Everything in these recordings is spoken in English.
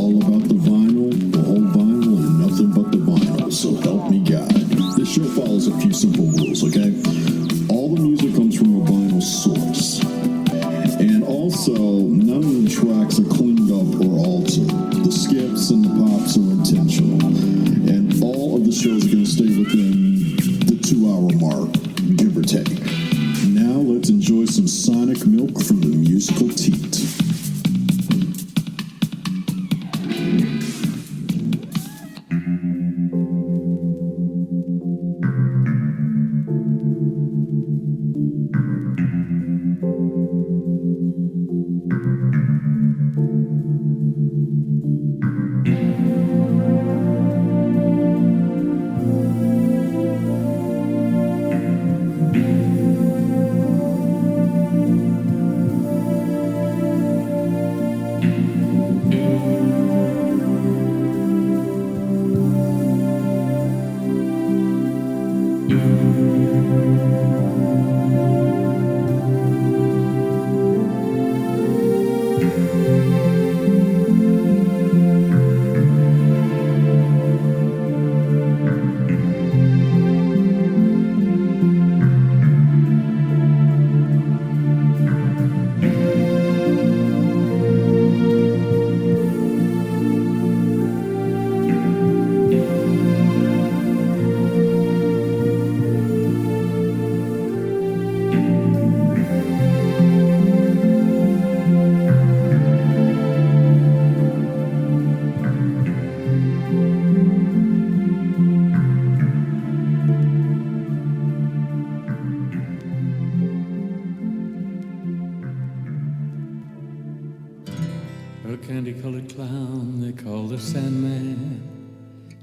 all about the vinyl, the whole vinyl, and nothing but the vinyl, so help me God. This show follows a few simple rules, okay? All the music comes from a vinyl source. And also, none of the tracks are cleaned up or altered. The skips and the pops are intentional. And all of the shows are going to stay within the 2-hour mark, give or take. Now let's enjoy some sonic milk from the musical teat.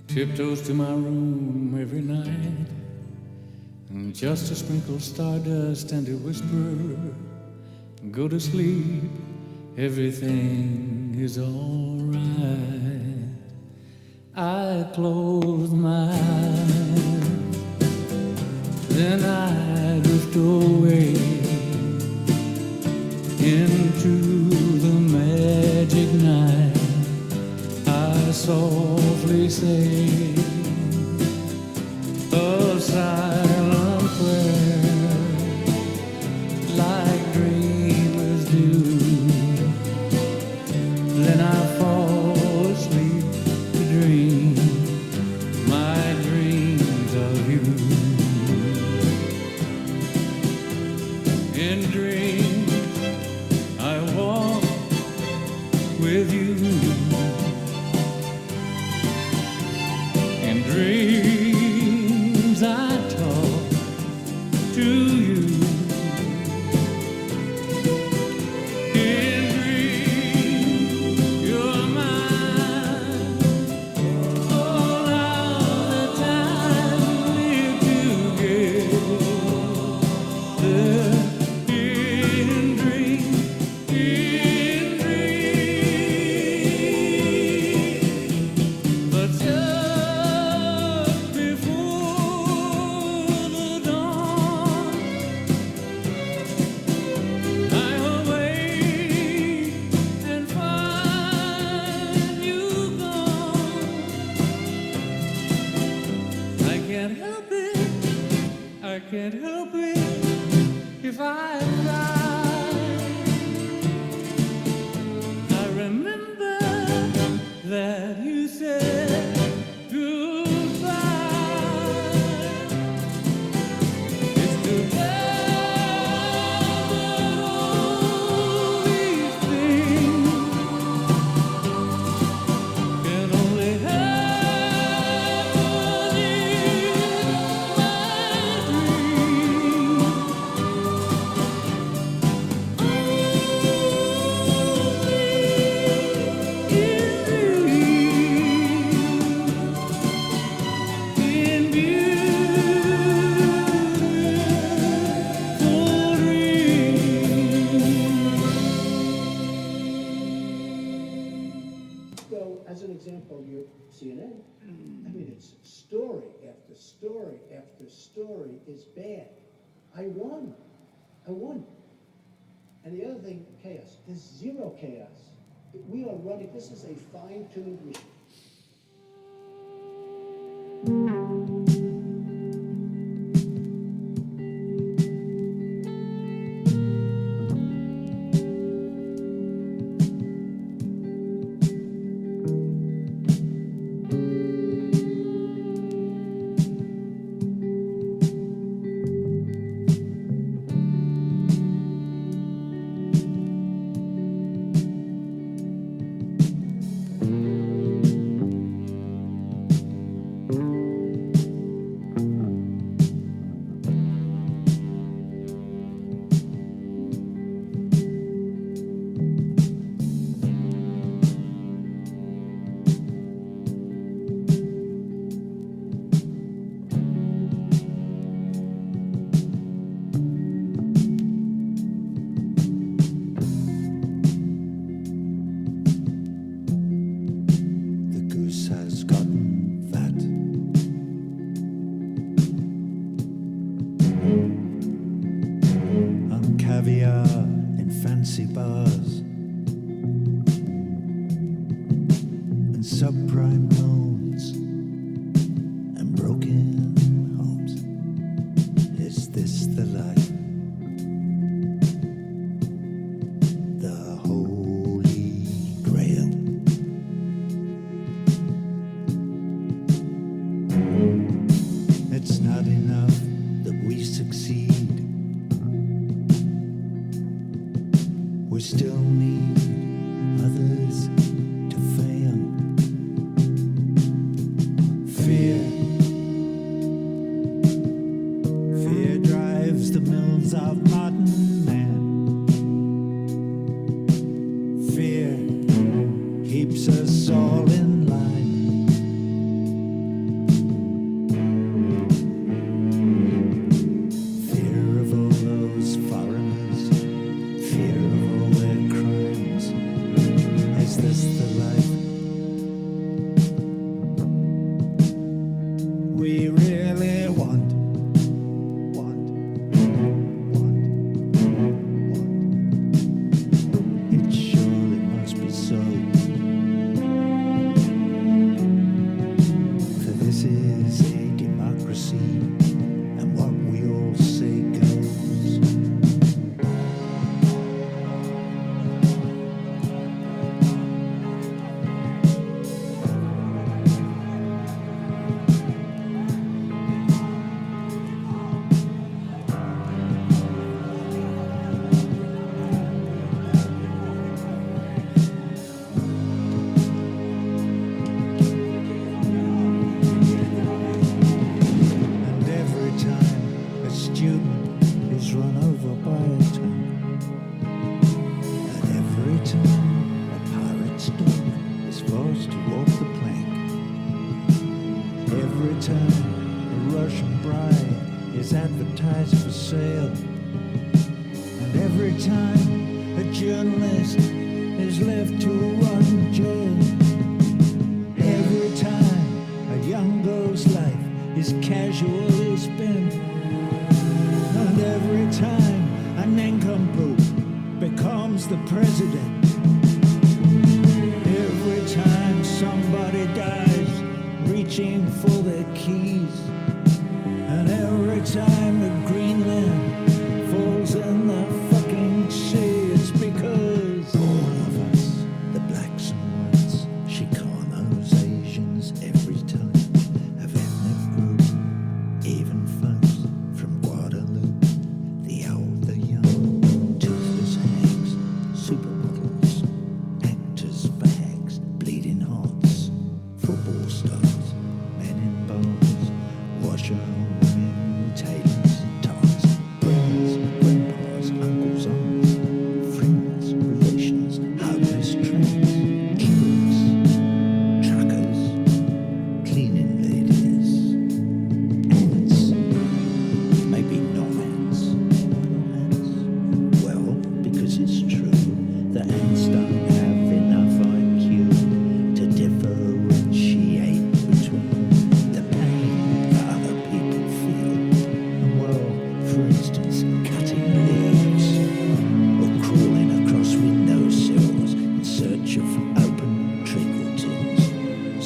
Tiptoes to my room every night, and just to sprinkle stardust and to whisper, go to sleep, everything is all right. I close my eyes, then I drift away into the magic night. I softly say a silent prayer, like dreamers do. Then I fall asleep to dream my dreams of you. In dreams I walk with you. Dreams I talk to you. In dreams you're mine. All of the time we live together. In dreams, but can't help it if I try. I remember that you said goodbye. It's too bad that all these things can only happen in my as an example, your CNN, I mean, it's story after story after story is bad. I won. And the other thing, chaos. There's zero chaos. We are running, this is a fine-tuned machine.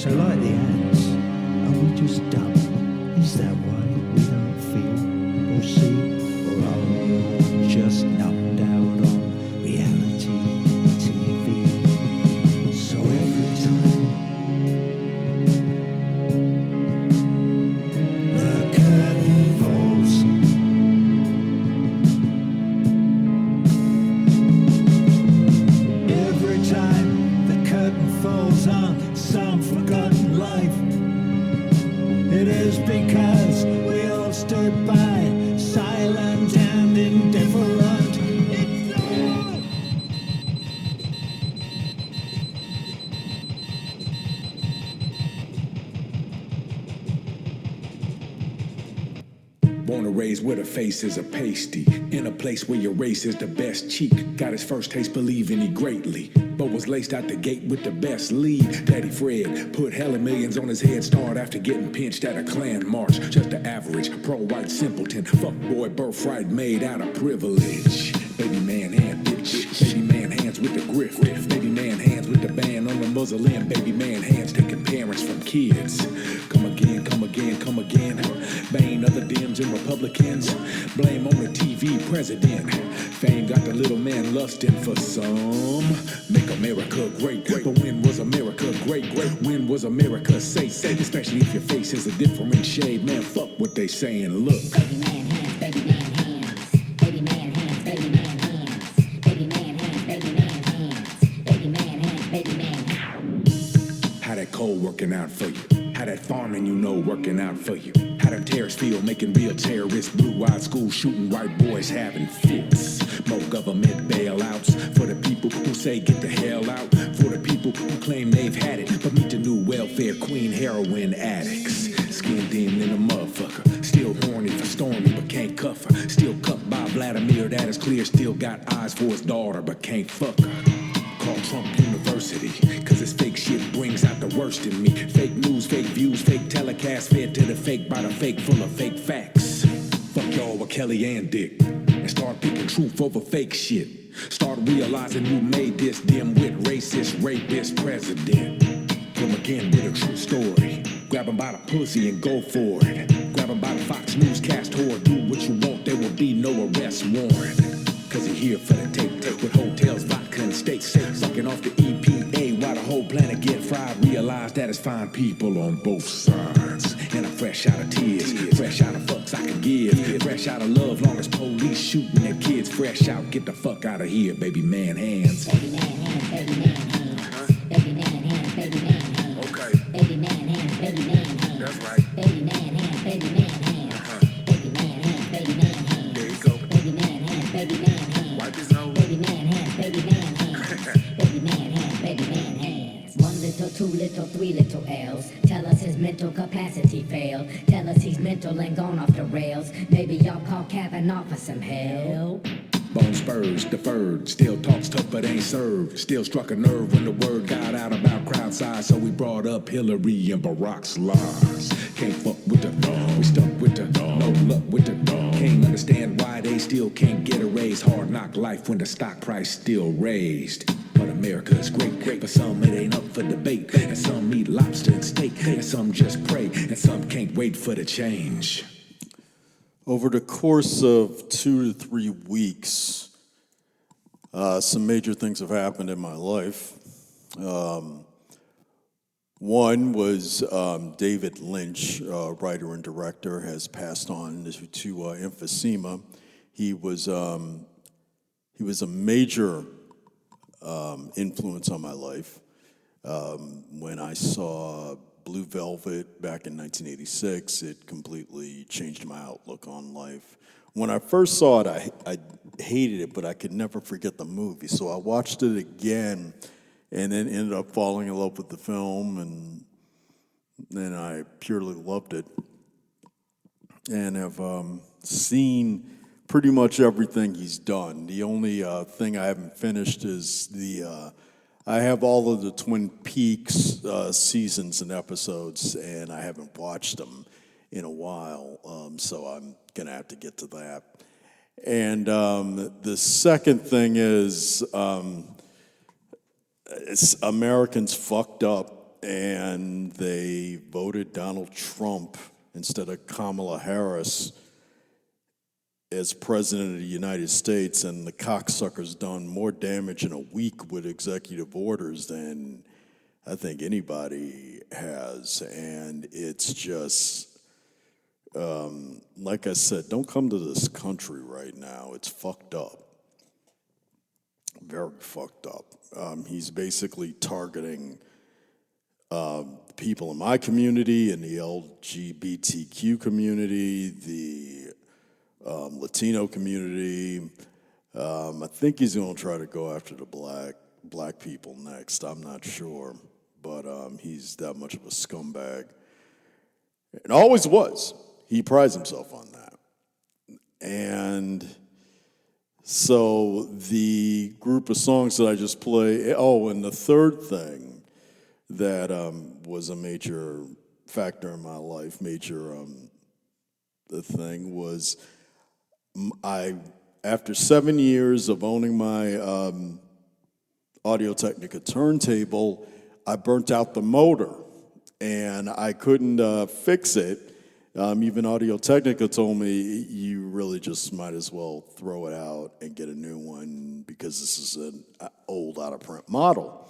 So like the ants, are we just dumb? Is that why we don't feel or see? Or are we all just numbed out on reality TV? So every time the curtain falls, every time the curtain falls on some forgotten life, it is because we all stood by, silent and indifferent. Born and raised where the face is a pasty, in a place where your race is the best cheek. Got his first taste believing he greatly, but was laced out the gate with the best lead. Daddy Fred put hella millions on his head start after getting pinched at a Klan march. Just the average pro-white simpleton, fuckboy birthright made out of privilege. Baby man hand bitch, baby man hands with the griff, baby man hands with the band on the muzzle end, baby man hands taking parents from kids. Come again, come again, come again. Bane of the Dems and Republicans, blame on the TV president. Fame got the little man lusting for some. Make America great, but when was America great? When was America safe? Especially if your face is a different shade, man. Fuck what they saying. Look. Baby man hands, baby man hands, baby man hands, baby man hands, baby man hands, baby man hands, baby man hands, baby man hands. How that cold working out for you? How that farming you know working out for you? How them terrorists feel making real terrorists? Blue-eyed school shooting white boys having fits. More government bailouts for the people who say get the hell out. For the people who claim they've had it but meet the new welfare queen heroin addicts. Skinned in a motherfucker, still horny for Stormy but can't cuff her. Still cuffed by Vladimir, that is clear. Still got eyes for his daughter but can't fuck her. Call Trump University, cause this fake shit brings out the worst in me. Fake news, fake views, fake telecasts, fed to the fake by the fake, full of fake facts. Fuck y'all with Kelly and Dick, and start picking truth over fake shit. Start realizing who made this dim-wit, racist, rapist president. Come again with a true story. Grab him by the pussy and go for it. Grab him by the Fox Newscast whore. Do what you want, there will be no arrest warrant. Cause he here for the tape with hotels, vodka and steaks. Sucking off the EPA while the whole planet get fried. Realize that it's fine people on both sides. And I'm fresh out of tears, fresh out of fucks I can give, fresh out of love long as police shooting at kids. Fresh out, get the fuck out of here, baby man hands. Baby man hands, baby man hands, baby man hands, baby man hands. Okay. Baby man hands, baby man hands. That's right. Baby man hands, baby man hands. Baby man hands, baby man hands. There you go. Baby man hands, baby man hands. Wipe his nose. Baby man hands, baby man hands. Baby man hands, baby man hands. 1 little, 2 little, 3 little L's. Tell us his mental capacity failed. Tell us he's mental and gone off the rails. Maybe y'all call Kavanaugh for some help. Bone spurs, deferred, still talks tough but ain't served. Still struck a nerve when the word got out about crowd size. So we brought up Hillary and Barack's lies. Can't fuck with the dog, we stuck with the dog. No luck with the dog. Can't understand why they still can't get a raise. Hard knock life when the stock price still raised. But America is great, great. For some it ain't up for debate. And some eat lobster and steak. And some just pray. And some can't wait for the change. Over the course of 2 to 3 weeks, some major things have happened in my life. One was David Lynch, writer and director, has passed on to emphysema. He was a major influence on my life. When I saw Blue Velvet back in 1986, it completely changed my outlook on life. When I first saw it, I hated it, but I could never forget the movie. So I watched it again and then ended up falling in love with the film, and then I purely loved it. And have seen pretty much everything he's done. The only thing I haven't finished is I have all of the Twin Peaks seasons and episodes, and I haven't watched them in a while, so I'm going to have to get to that. And the second thing is Americans fucked up and they voted Donald Trump instead of Kamala Harris as president of the United States, and the cocksucker's done more damage in a week with executive orders than I think anybody has. And it's just, like I said, don't come to this country right now. It's fucked up. Very fucked up. He's basically targeting people in my community, in the LGBTQ community, the Latino community. I think he's going to try to go after the black people next. I'm not sure, but he's that much of a scumbag. And always was. He prides himself on that. And so the group of songs that I just played, and the third thing that was a major factor in my life, the thing was after 7 years of owning my Audio-Technica turntable, I burnt out the motor and I couldn't fix it. Even Audio-Technica told me, you really just might as well throw it out and get a new one because this is an old out-of-print model.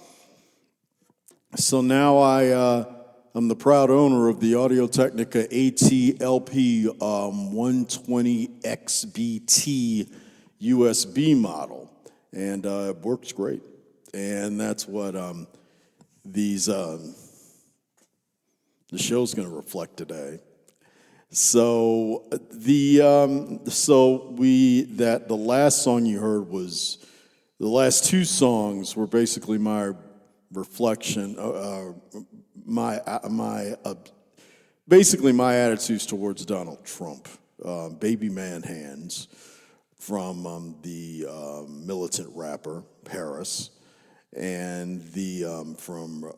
So now I'm the proud owner of the Audio-Technica AT-LP 120XBT USB model, and it works great. And that's what the show's going to reflect today. So the last song you heard was, the last two songs were basically my reflection, basically my attitudes towards Donald Trump. Baby Man Hands from the militant rapper Paris, and the from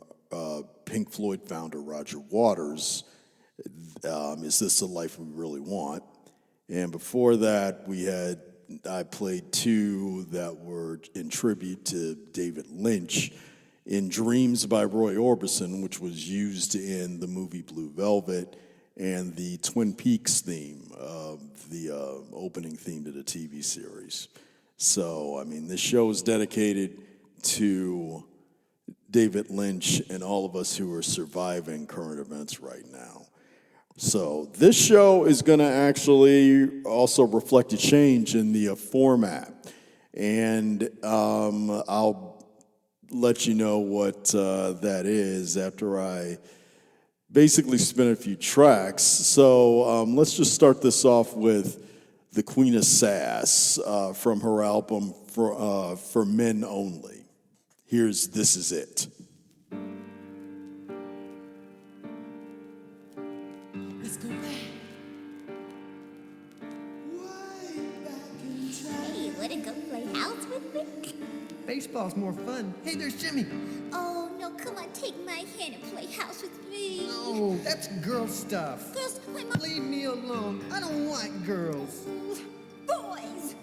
Pink Floyd founder Roger Waters. Is this the life we really want? And before that, I played two that were in tribute to David Lynch, In Dreams by Roy Orbison, which was used in the movie Blue Velvet, and the Twin Peaks theme, the opening theme to the TV series. So, I mean, this show is dedicated to David Lynch and all of us who are surviving current events right now. So this show is going to actually also reflect a change in the format. And I'll let you know what that is after I basically spin a few tracks. So let's just start this off with the Queen of Sass from her album For Men Only. Here's This Is It. Let's go back. Hey, wanna go play house with me? Baseball's more fun. Hey, there's Jimmy. Oh, no, come on, take my hand and play house with me. No, that's girl stuff. Girls, my mom. Leave me alone. I don't like girls. Boys,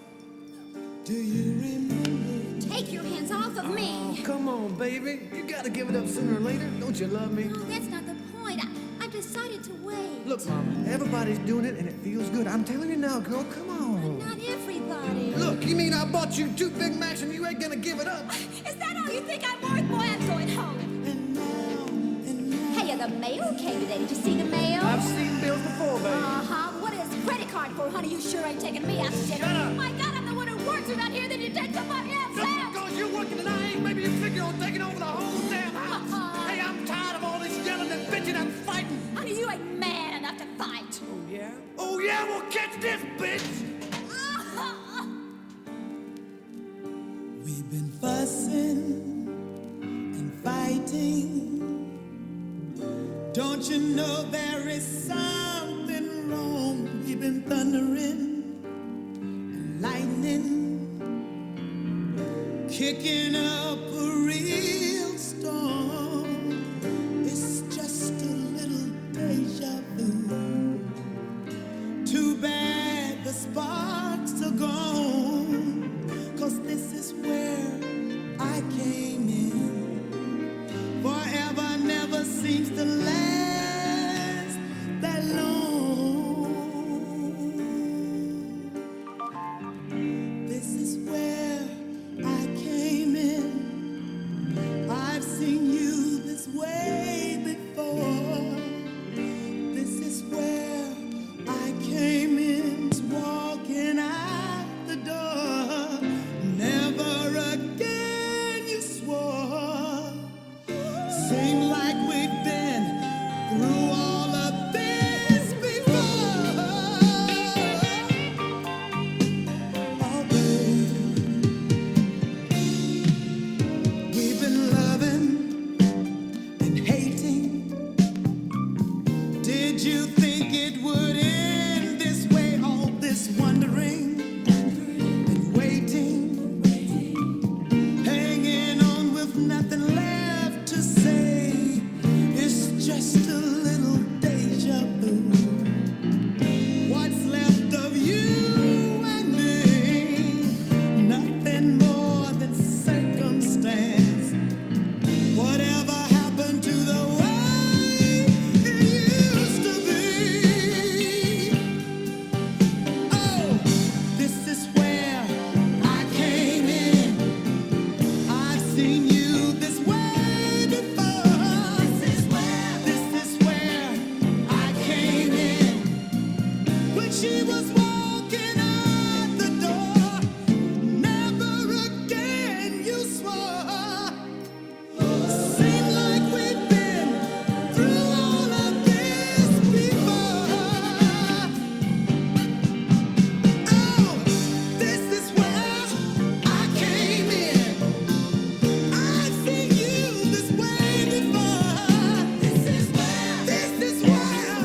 Do you remember? take your hands off of Oh, me. come on, baby. You gotta give it up sooner or later. Don't you love me? No, that's not the point. I decided to wait. Look, Mama, everybody's doing it and it feels good. I'm telling you now, girl, come on. Not everybody. Look, you mean I bought you 2 Big Macs and you ain't gonna give it up? Is that all you think I'm worth? Boy, I'm going home. And now. Hey, the mail came today. Did you see the mail? I've seen bills before, baby. Uh-huh. What is credit card for, honey? You sure ain't taking me out to dinner. Shut up. My God, I'm the one who works around here. Then you take somebody else Just out. because you're working and I ain't, maybe you figure on taking over the whole damn house. Uh-uh. Hey, I'm tired of all this yelling and bitching and fighting. Honey, you ain't man enough to fight. Oh, yeah? Oh, yeah? Well, catch this, bitch! Uh-huh. We've been fussing and fighting. Don't you know there is something wrong? We've been thundering and lightning, kicking up a real storm. It's just a little deja vu. Too bad the sparks are gone, 'cause this is where I came in. Forever, never seems to last that long. This is where I came in. I've seen you this way before. This is where I came in, walking out the door. Never again, you swore. Seem like we've been through all of this before. Oh, babe, we've been loving and hating. Did you think it would end this way? All this wondering and waiting, hanging on with nothing left to say. It's just a little deja vu. What's left of you and me? Nothing more than circumstance. Whatever happened to the way it used to be? Oh, this is where I came in. I've seen you this way before. This is where I came in. When she was walking out the door, never again, you swore. Seemed like we've been through all of this before. Oh, this is where I came in. I've seen you this way before. This is where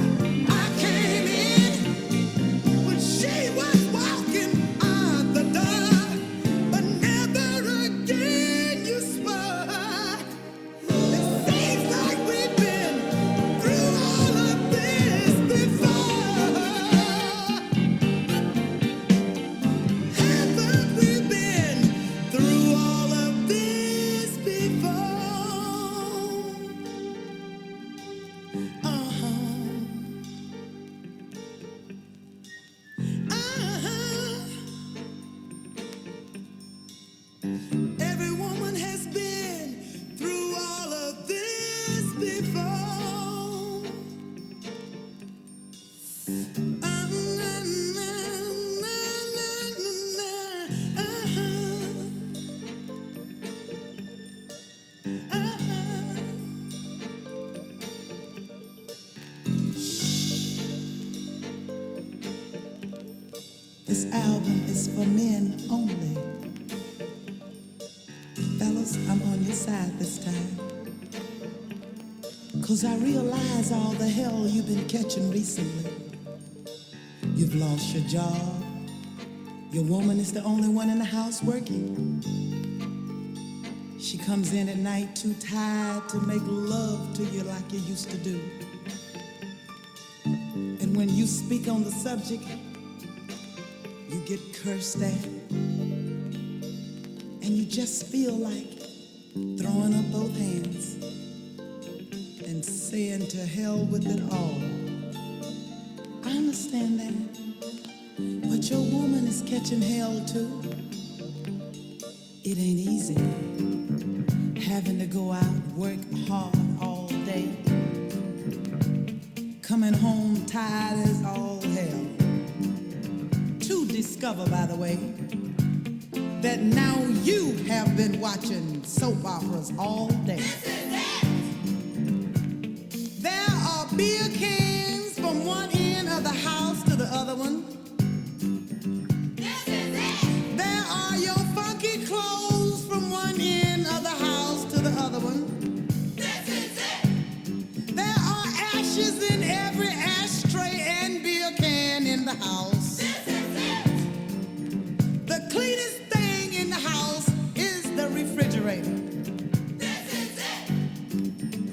I came in. When she was walking out the door, but never again, you swore. It seems like we've been through all of this before. Haven't we been through all of this before? Every woman has been through all of this before. This album is for men only. Fellas, I'm on your side this time. 'Cause I realize all the hell you've been catching recently. You've lost your job. Your woman is the only one in the house working. She comes in at night too tired to make love to you like you used to do. And when you speak on the subject, you get cursed at. And you just feel like throwing up both hands and saying to hell with it all. I understand that. But your woman is catching hell too. It ain't easy having to go out, work hard all day, coming home tired as all hell. To discover, by the way, that now you have been watching soap operas all day. There are beer cans from one end of the house to the other one. There are your funky clothes from one end of the house to the other one. There are ashes in every ashtray and beer can in the house. The cleanest thing in the house is the refrigerator.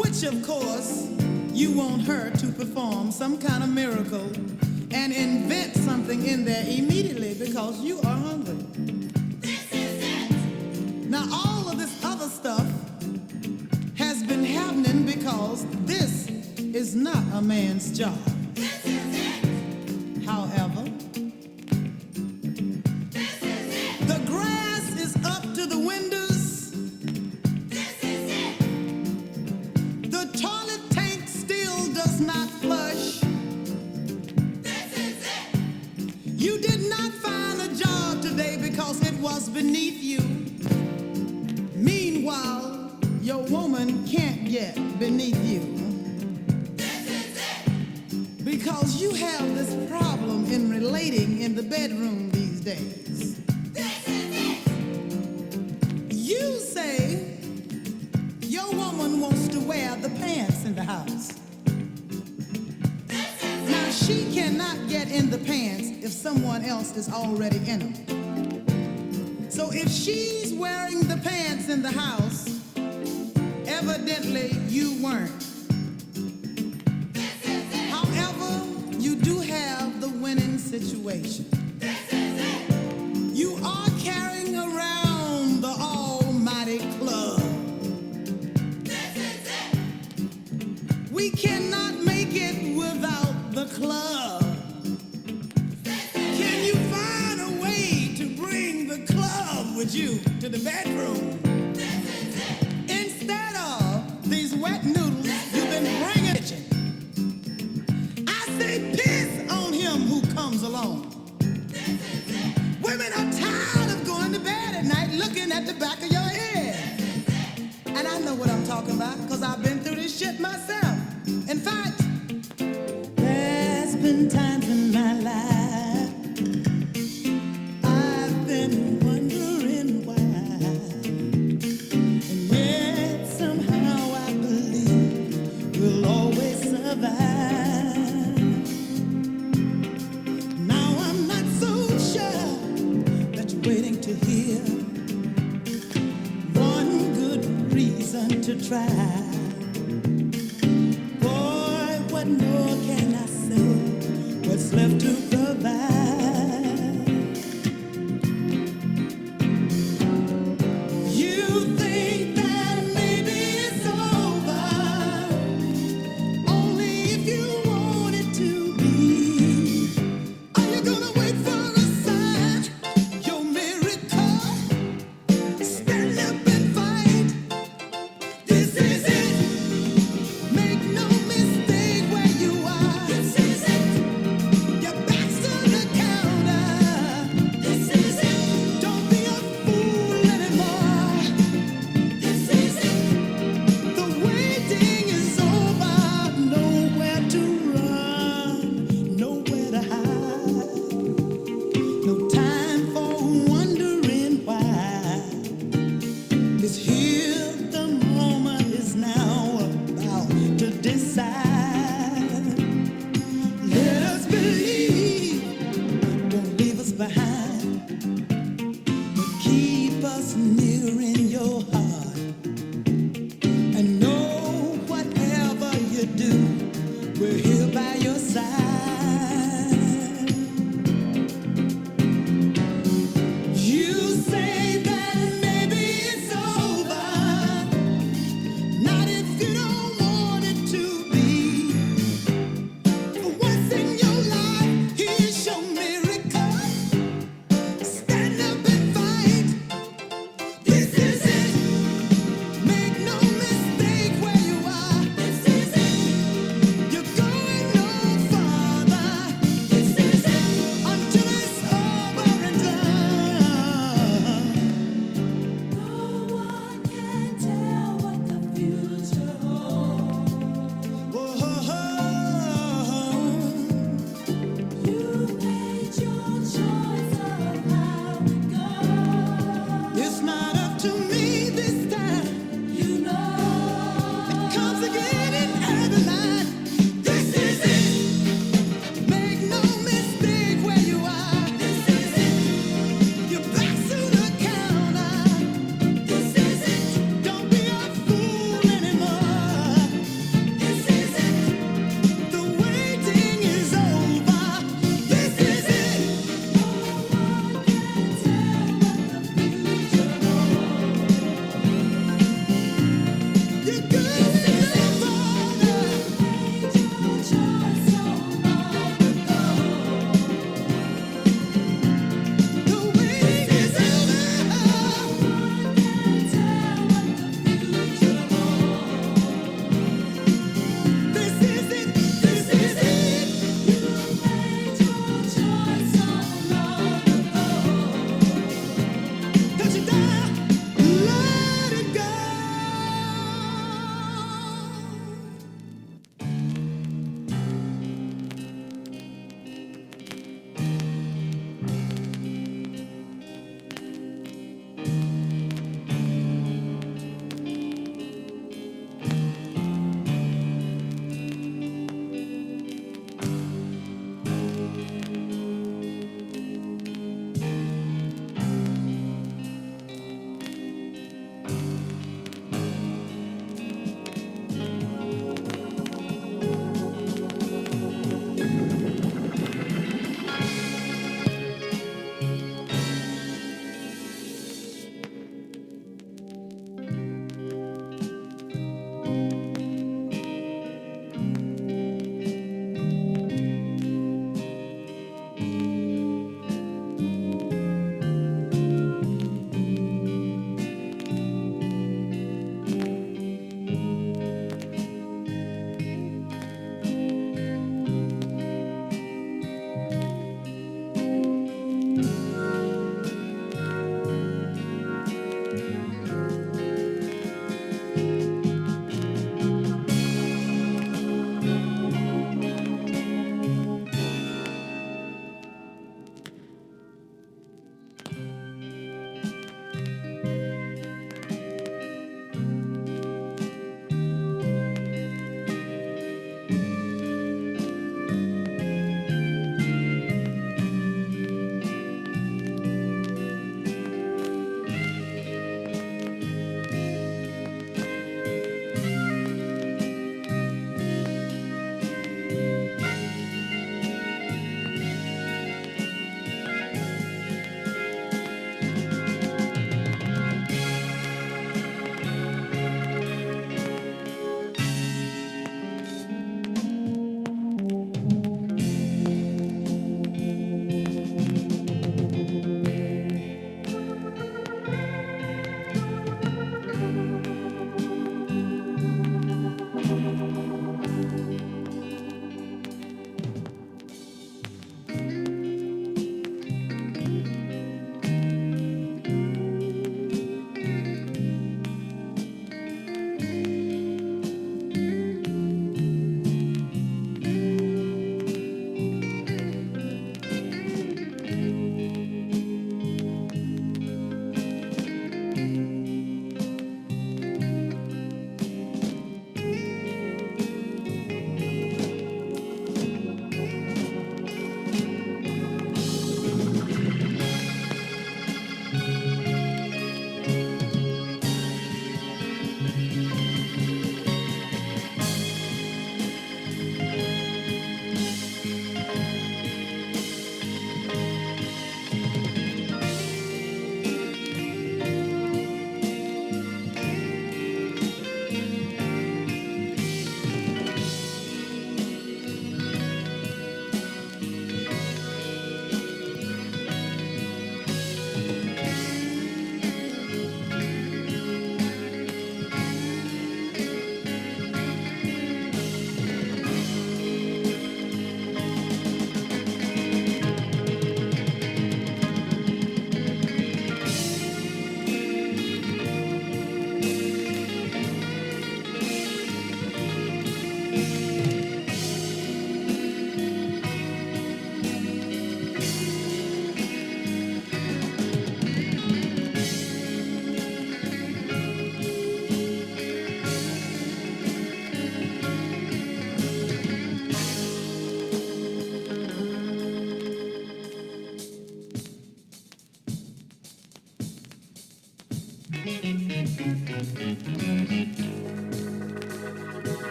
Which, of course, you want her to perform some kind of miracle and invent something in there immediately because you are hungry. Now, all of this other stuff has been happening because this not a man's job. However, the grass is up to the windows. The toilet tank still does not flush. You did not find a job today because it was beneath you. Meanwhile, your woman can't get beneath you. Because you have this problem in relating in the bedroom these days. You say your woman wants to wear the pants in the house. Now she cannot get in the pants if someone else is already in them. So if she's wearing the pants in the house, evidently you weren't. You do have the winning situation. You are carrying around the almighty club. We cannot make it without the club. Can you find a way to bring the club with you to the bedroom? Instead of these wet noodles you've been bringing. Piss on him who comes along. Women are tired of going to bed at night looking at the back of your head. And I know what I'm talking about because I've been through this shit myself. In fact, there's been times in my life I've been wondering why. And yet somehow I believe we'll always survive. Waiting to hear one good reason to try. Boy, what more can I say? What's left to provide? You think that maybe it's over, only if you want it to be. Are you gonna wait for Where you are, this is it. You're going no farther.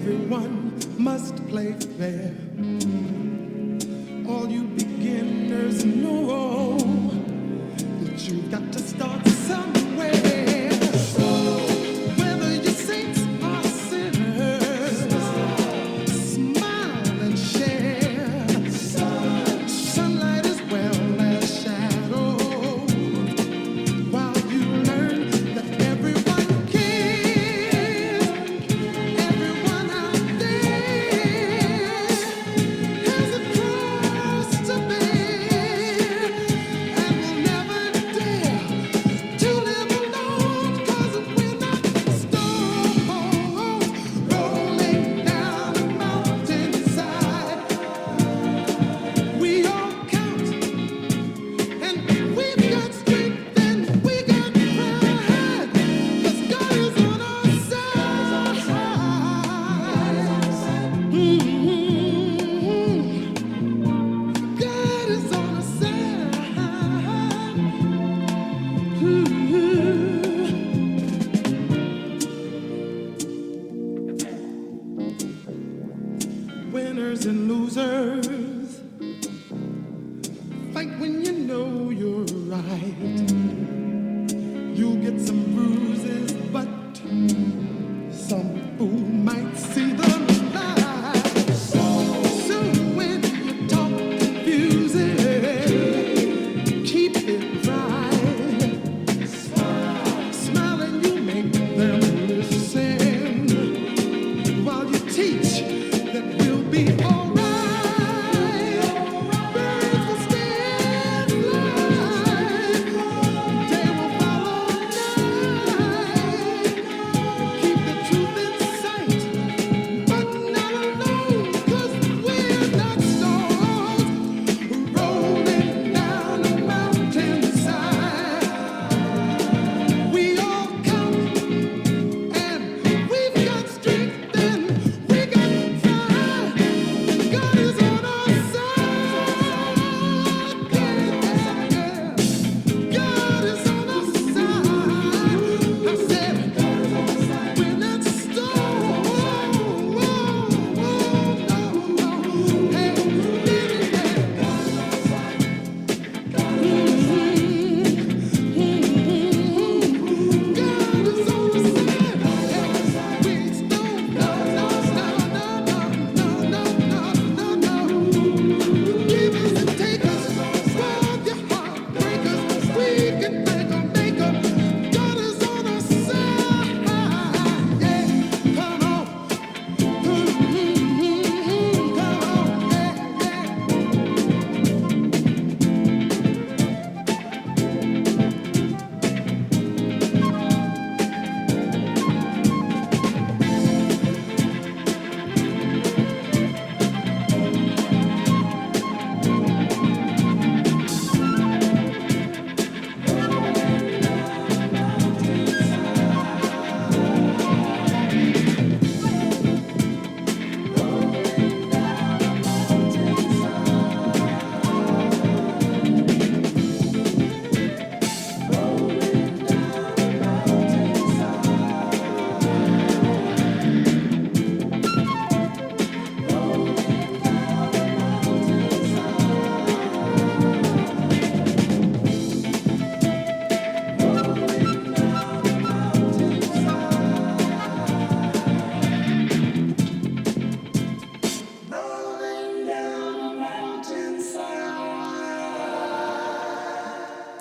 everyone must play fair. All you beginners know that you've got to start somewhere. Whether you're saints or sinners, smile and share. Sunlight as well as shadow. While you learn that everyone cares, everyone out there has a cross to bear, and will never dare to live alone, 'cause we're not stones rolling down a mountainside. We all count, and we've got strength and we got pride, 'cause God is on our side. God is on our side. Winners and losers fight when you know you're right. You'll get some bruises, but some fool might see the light. So when you talk confusing, keep it right. Smile and you make them listen, while you teach that we'll be alright. Birds will stand light, day will follow night. Keep the truth in sight, but not alone, 'cause we're not stones rolling down a mountainside. We all count, and we've got strength and we got pride. God is on our side. God is on our side. I said, we're not stones. Hey, God is on our side. We ain't stones. No. Givers and takers, swab your heartbreakers. We can make 'em. God is on our side. Yeah, come on. Come on,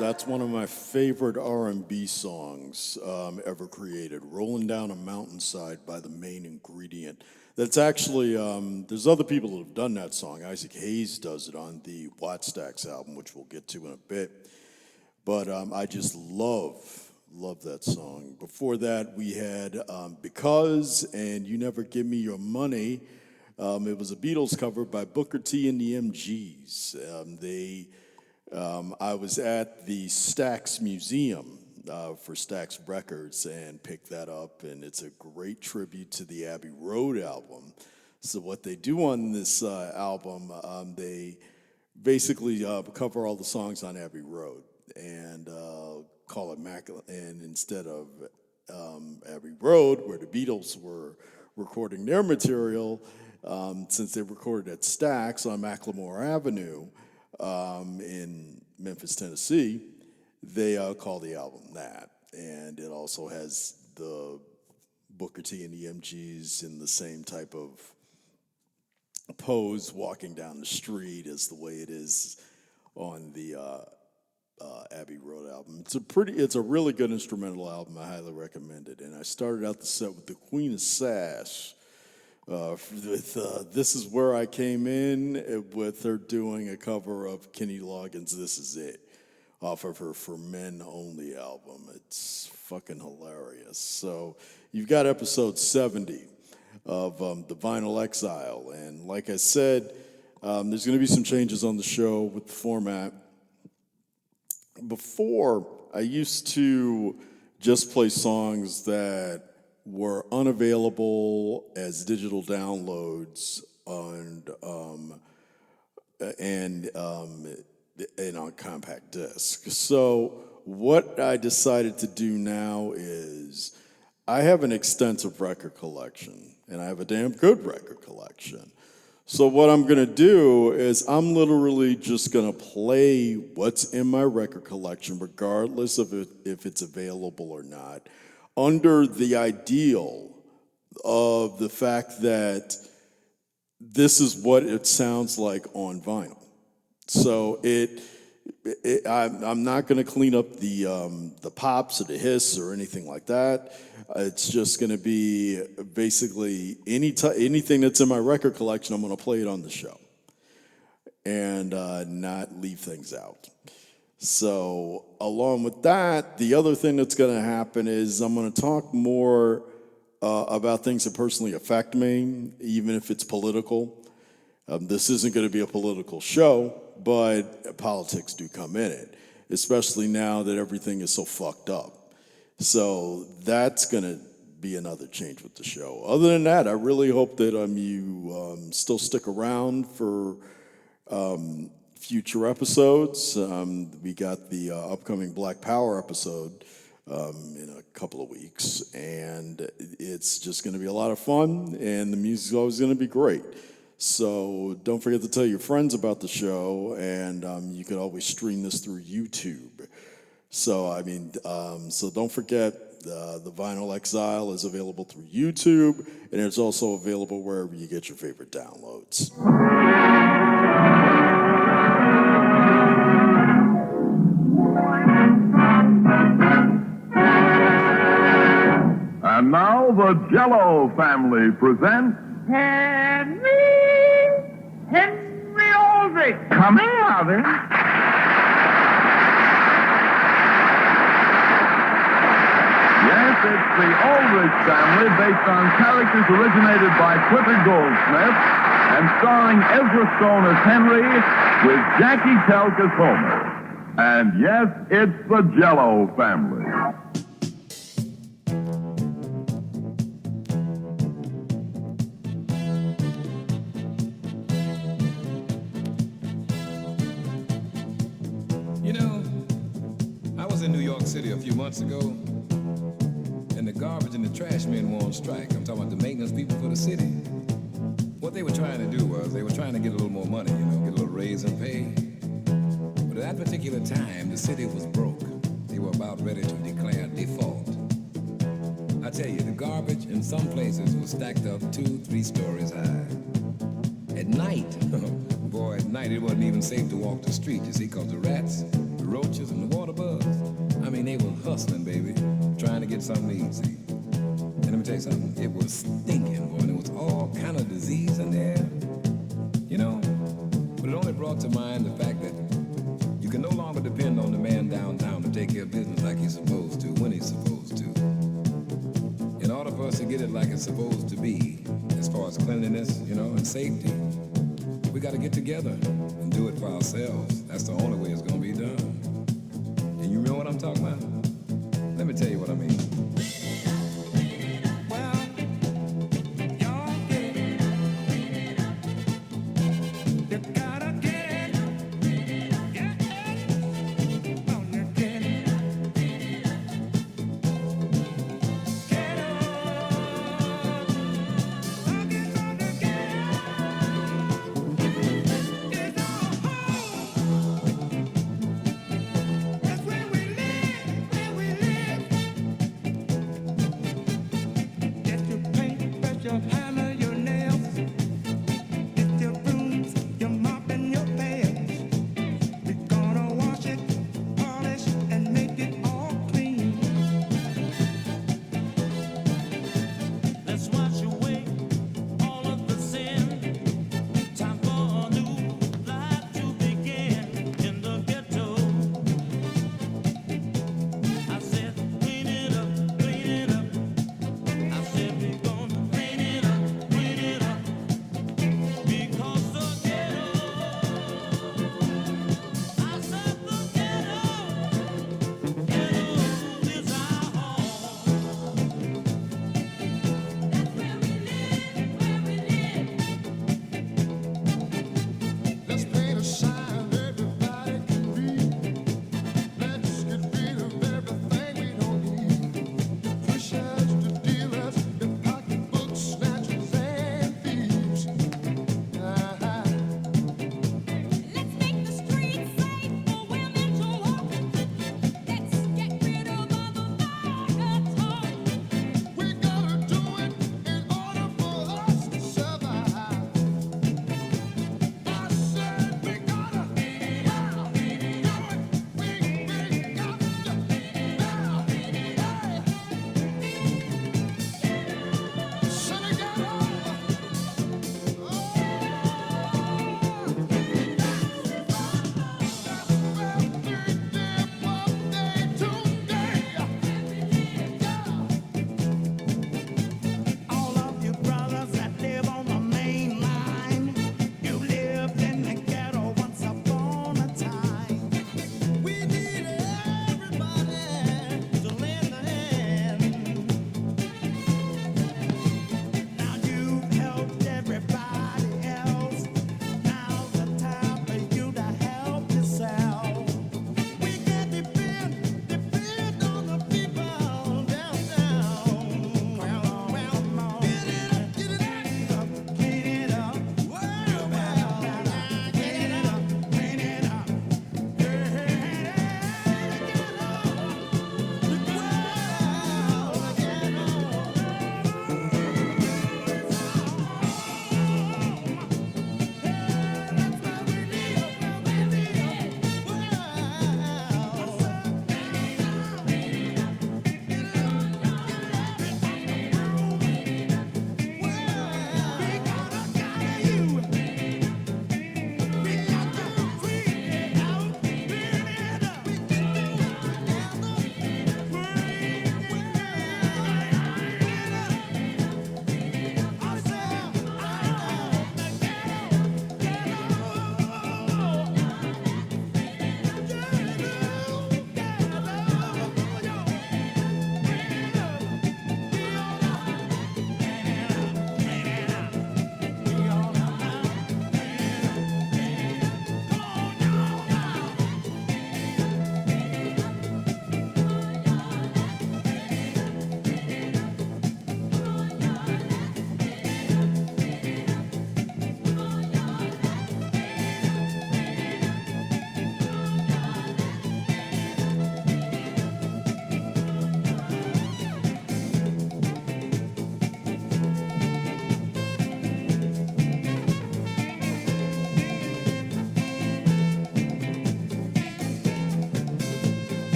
That's one of my favorite R&B songs ever created, Rolling Down a Mountainside by The Main Ingredient. That's actually, there's other people that have done that song. Isaac Hayes does it on the Wattstax album, which we'll get to in a bit. But I just love that song. Before that, we had Because and You Never Give Me Your Money. It was a Beatles cover by Booker T and the MGs. I was at the Stax Museum for Stax Records and picked that up, and it's a great tribute to the Abbey Road album. So what they do on this album, they basically cover all the songs on Abbey Road and call it and instead of Abbey Road, where the Beatles were recording their material, since they recorded at Stax on Macklemore Avenue in Memphis, Tennessee, they call the album that. And it also has the Booker T and the MGs in the same type of pose walking down the street as the way it is on the Abbey Road album. It's a really good instrumental album. I highly recommend it. And I started out the set with the Queen of Sash. This is where I came in with her doing a cover of Kenny Loggins' "This Is It" off of her For Men Only album. It's fucking hilarious. So you've got episode 70 of The Vinyl Exile. And like I said, there's going to be some changes on the show with the format. Before, I used to just play songs that were unavailable as digital downloads and on compact disc. So what I decided to do now is I have an extensive record collection, and I have a damn good record collection. So what I'm going to do is I'm literally just going to play what's in my record collection, regardless of if it's available or not, under the ideal of the fact that this is what it sounds like on vinyl. So I'm not going to clean up the pops or the hiss or anything like that. It's just going to be basically anything that's in my record collection. I'm going to play it on the show and not leave things out. So along with that, the other thing that's going to happen is I'm going to talk more about things that personally affect me, even if it's political. This isn't going to be a political show, but politics do come in it, especially now that everything is so fucked up. So that's going to be another change with the show. Other than that, I really hope that you still stick around for future episodes. We got the upcoming Black Power episode in a couple of weeks, and it's just going to be a lot of fun, and the music's always going to be great. So don't forget to tell your friends about the show, and you can always stream this through YouTube. So, so don't forget, the Vinyl Exile is available through YouTube, and it's also available wherever you get your favorite downloads. And now the Jello family presents Henry Aldrich. Come here, Alvin. Yes, it's the Aldrich family, based on characters originated by Clifford Goldsmith and starring Ezra Stone as Henry with Jackie Telk as Homer. And yes, it's the Jello family. City a few months ago, and the garbage and the trash men were on strike. I'm talking about the maintenance people for the city. What they were trying to do was they were trying to get a little more money, get a little raise in pay. But at that particular time, the city was broke. They were about ready to declare default. I tell you, the garbage in some places was stacked up 2-3 stories high. At night, boy, at night it wasn't even safe to walk the street, you see, because the rats, the roaches, and the water bugs, they were hustling, baby, trying to get something to eat, see. And let me tell you something, it was stinking, boy, and there was all kind of disease in there, But it only brought to mind the fact that you can no longer depend on the man downtown to take care of business like he's supposed to, when he's supposed to. In order for us to get it like it's supposed to be, as far as cleanliness, and safety, we got to get together and do it for ourselves. That's the only way it's going to be done. You know what I'm talking about? Let me tell you what I mean.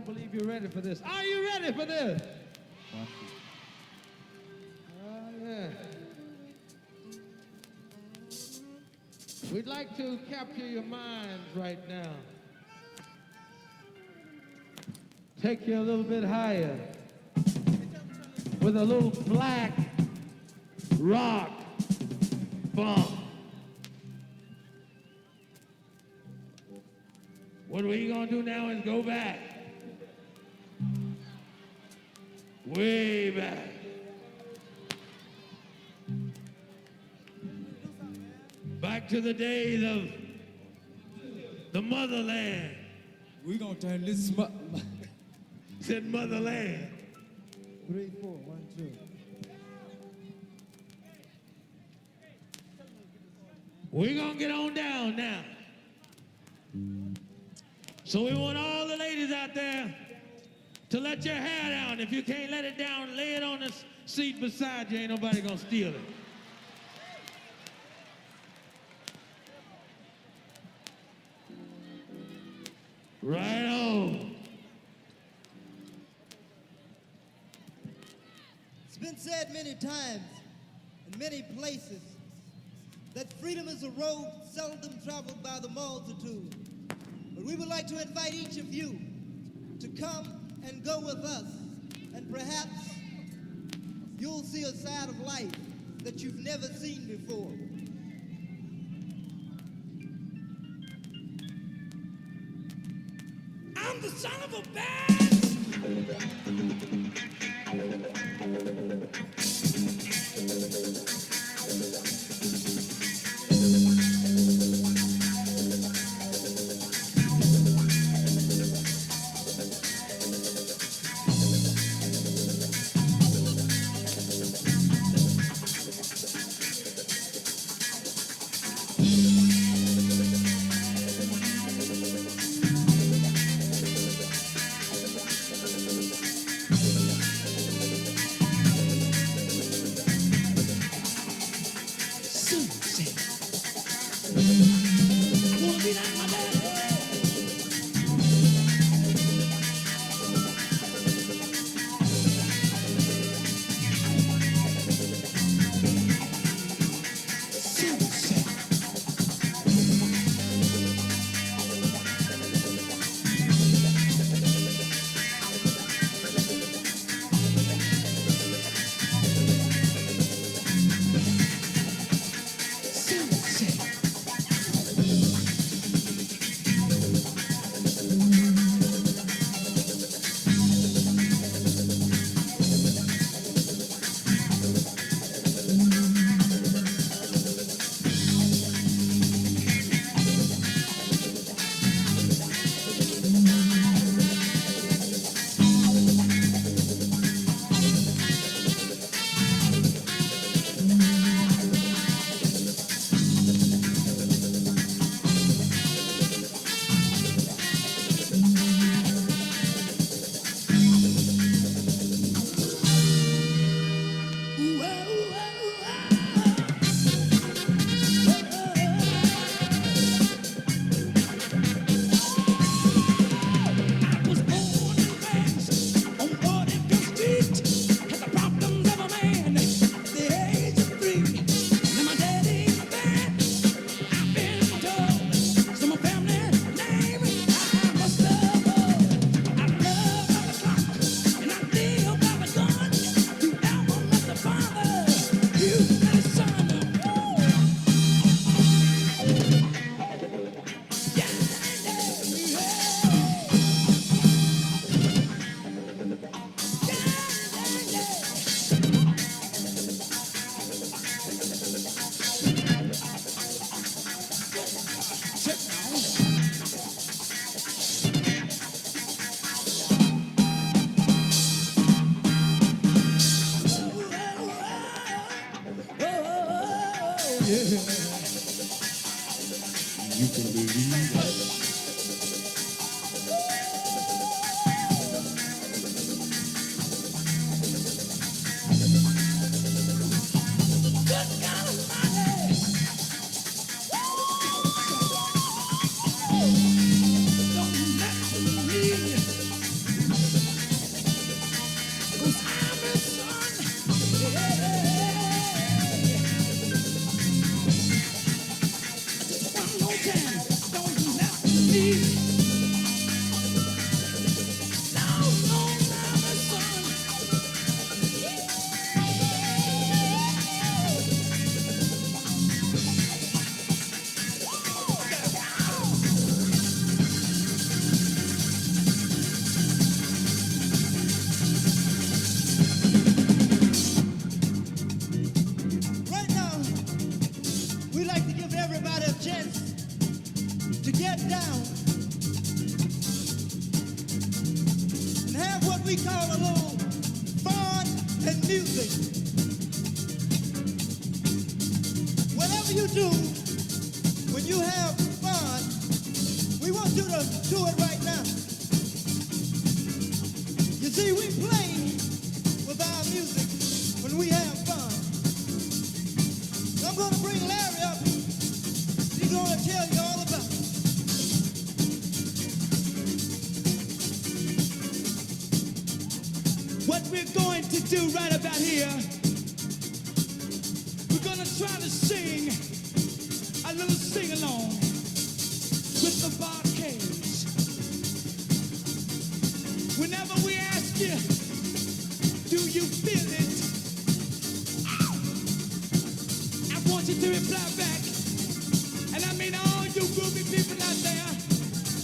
don't believe you're ready for this. Are you ready for this? Yeah. We'd like to capture your minds right now. Take you a little bit higher with a little black rock funk. What we're gonna do now is go back. Way back. Back to the days of the motherland. We're gonna turn this Said motherland. 3, 4, 1, 2. We're gonna get on down now. So we want all the ladies out there to let your hair down. If you can't let it down, lay it on the seat beside you. Ain't nobody gonna steal it. Right on. It's been said many times in many places that freedom is a road seldom traveled by the multitude. But we would like to invite each of you to come and go with us, and perhaps you'll see a side of life that you've never seen before. I'm the son of a Right now, we like to give everybody a chance to get down and have what we call a little fun and music. Whatever you do, when you have fun, we want you to do it right now. You see, we play with our music when we have fun. I'm going to bring Larry up. He's going to tell you all about it. What we're going to do right about here, we're going to try to sing a little sing-along with the Barcades. Whenever we ask you, do you feel it? I want you to reply back. And I mean all you groovy people out there,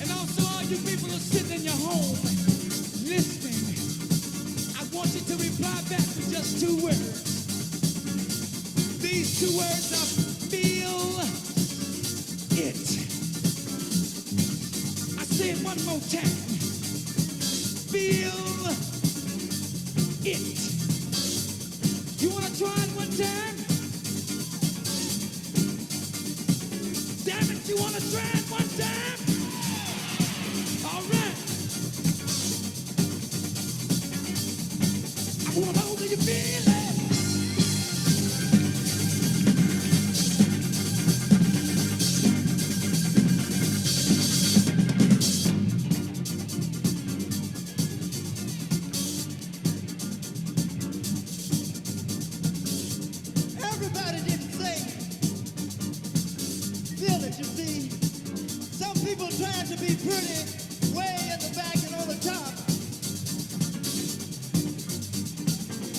and also all you people who are sitting in your home, listening. I want you to reply back with just 2 words. These 2 words are feel it. I say it one more time. Feel it. You want to try it one time? Damn it, you want to try it one time? All right. I want to know that you feel it. Everybody didn't say feel it, you see. Some people trying to be pretty way in the back and on the top.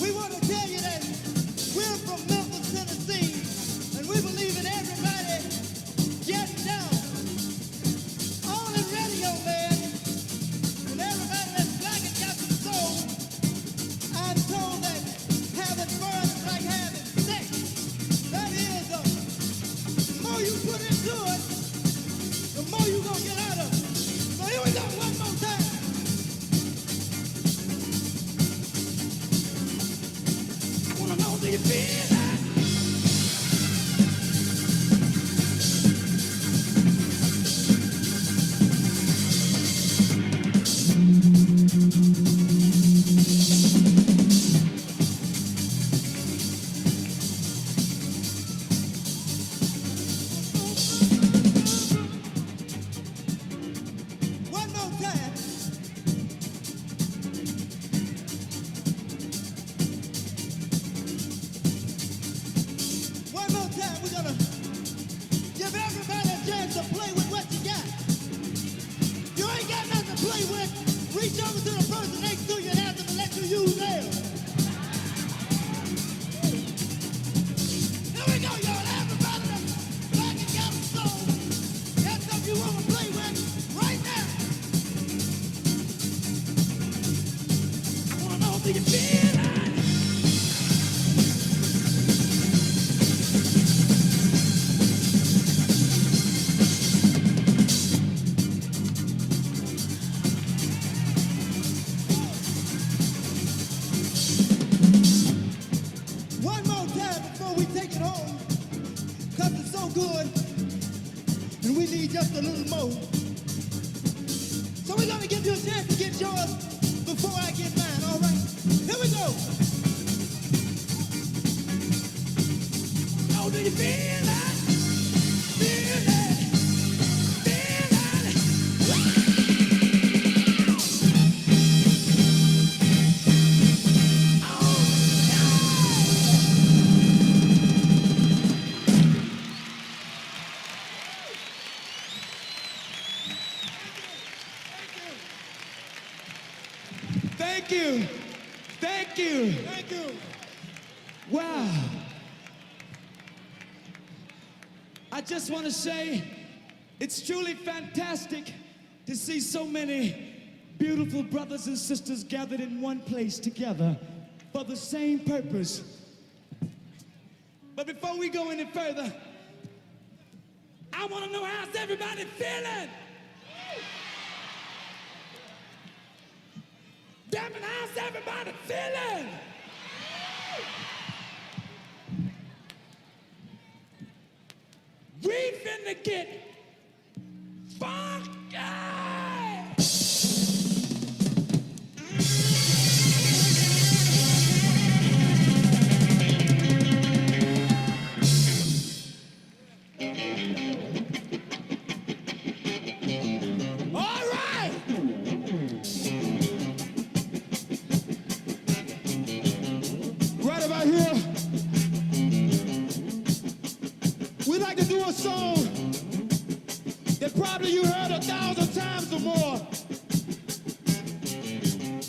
We want to tell you that we're from Memphis, Tennessee, and we believe in everybody getting down. On the radio, man, and everybody that's black and got some soul, I'm told that having fun is like having sex. That is, the more you put into it, the more you gonna get out of it. So here we go, one more time. I want to know that you feel it. One more time. One more time, we're gonna give everybody a chance to play with what you got. You ain't got nothing to play with, reach over to the person next to you and ask them to let you use theirs. Here we go, y'all. Everybody that's black and got a soul, got something you wanna play with right now. I want to know that you feel it. One more time before we take it home, cause it's so good, and we need just a little more. So we're gonna give you a chance to get yours before I get mine, all right? Here we go. Know that you feel it. Feel it. Feel it. you. Thank you. Thank you. Wow. I just want to say it's truly fantastic to see so many beautiful brothers and sisters gathered in one place together for the same purpose. But before we go any further, I want to know how's everybody feeling? Damn it, how's everybody feeling? We finna get funky! Right about here, we like to do a song that probably you heard 1,000 times or more.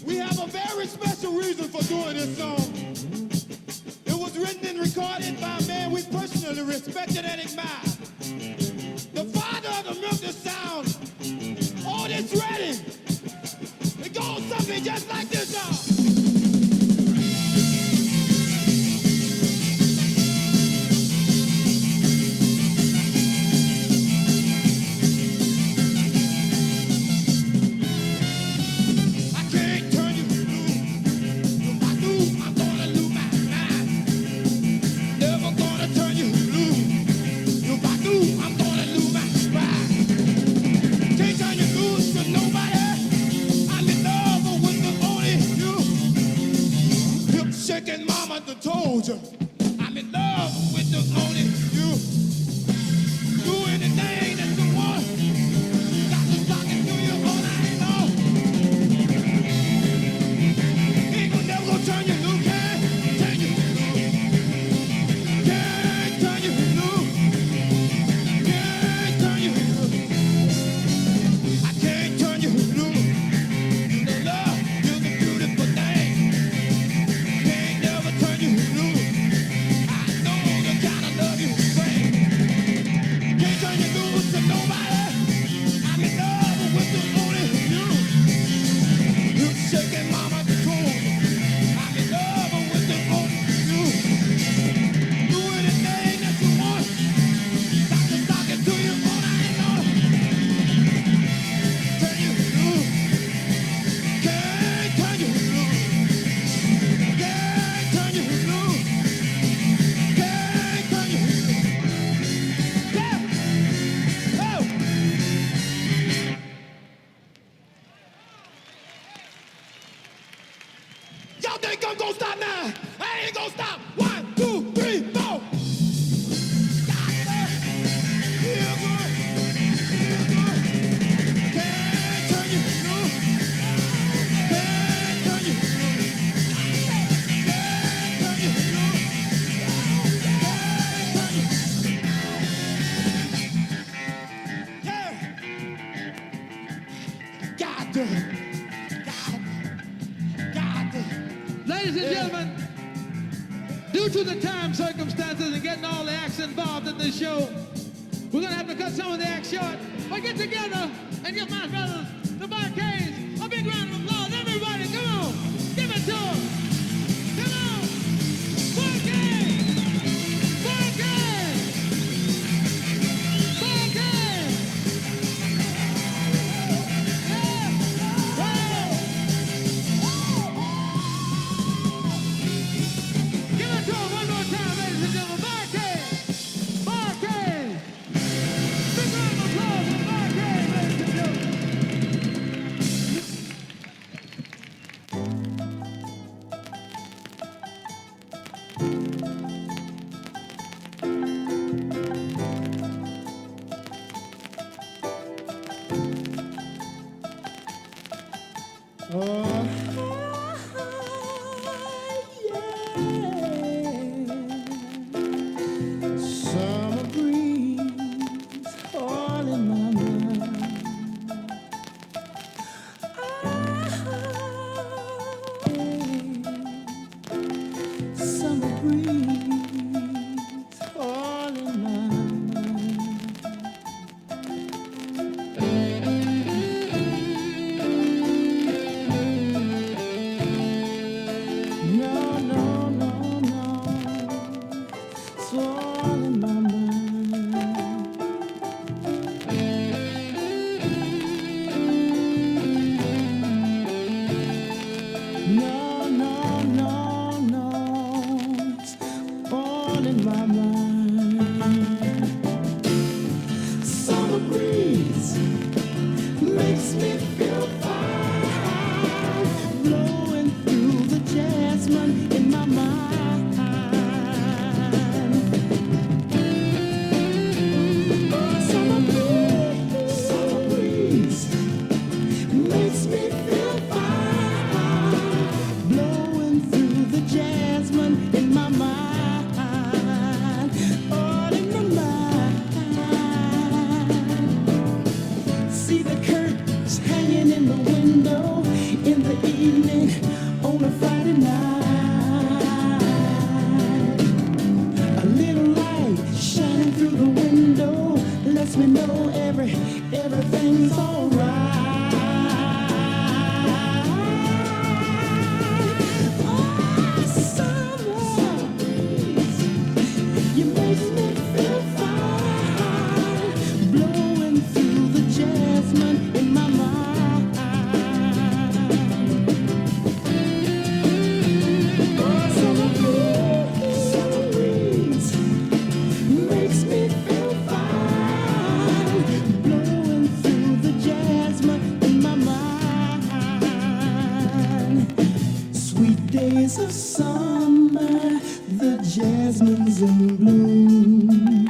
We have a very special reason for doing this song. It was written and recorded by a man we personally respected and admired. The father of the Memphis sound. All this ready. It goes something just like this, y'all. Told you, I'm in love with the only you. Do anything that you want. Got to talk it to you all night long. Ain't gonna never gonna turn you loose, can't turn you loose. Can't turn you loose. Can't turn you loose. I can't turn you loose. You know love is a beautiful thing. Can't never turn you loose. I know the kind of love you bring. Can't turn you loose to nobody. I'm in love with the only you. You shaking mama the cool. I'm in love with the only you. Do anything that you want. Got to talk it to you all night long. Turn you loose. Can't turn you loose. Can't turn you loose. Can't turn you loose. Yeah. Oh. Y'all think I'm gonna stop now? I ain't gonna stop. 1, 2, 3, 4. Feel good. Feel good. Can't turn you loose. Can't turn you loose. Can't turn you loose. Can't turn you. Yeah. Got to. Got to. Ladies and gentlemen, due to the time circumstances and getting all the acts involved in this show, we're gonna have to cut some of the acts short. But get together and give my brothers, the Barcades, a big round of applause. Everybody, come on, give it to them. Come on, Barcades, Barcades, Barcades. Give it to them one more time, ladies and gentlemen. Barcades, Barcades. Big round of applause for Barcades, ladies and gentlemen. all in my mind. No, no, no, no, it's all in my mind. Summer breeze makes me feel fine, blowing through the jasmine in my mind. Oh, summer breeze makes me feel fine, blowing through the jasmine in my mind, all in my mind. See the curtains hanging in the window in the evening on a Friday night. A little light shining through the window lets me know everything's alright. Oh, summer breeze, you make me feel fine, blowing through the jasmine in my mind. Oh, summer breeze makes me feel fine, blowing through the jasmine in my mind. Sweet days of summer, the jasmine's in bloom.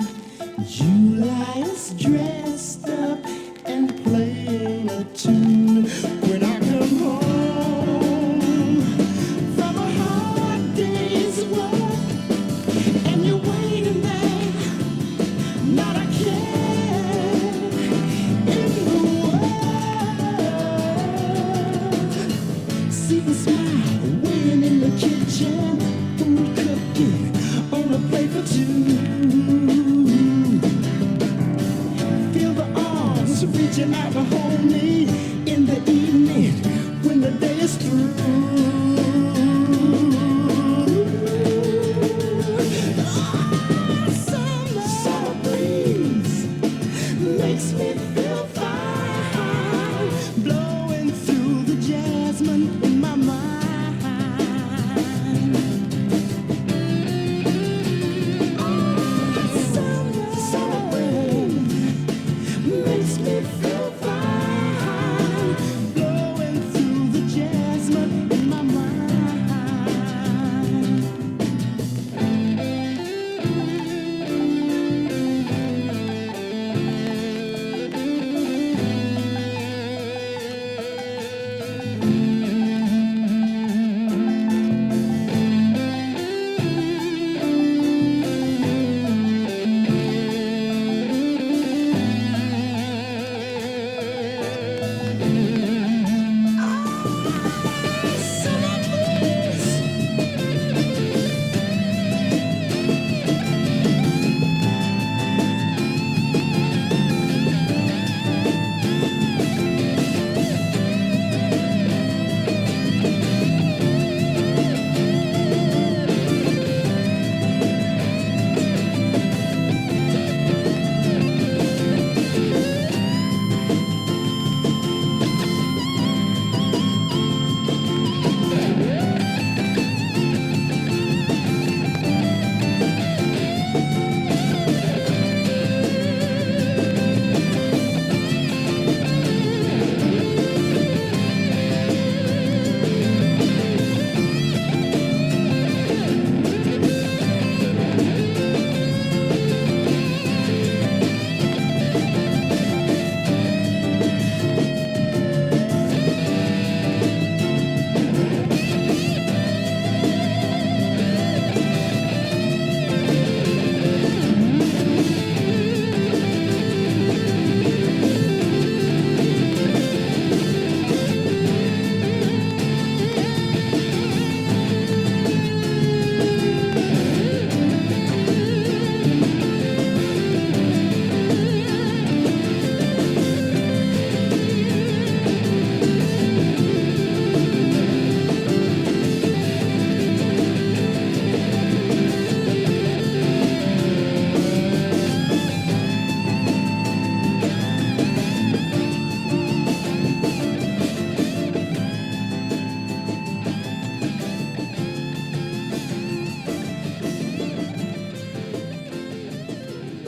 July is dressed up and playing a tune. When I come home from a hard day's work and you're waiting there, not a care in the world. See the smile waiting in the kitchen, food cooking on a plate for two.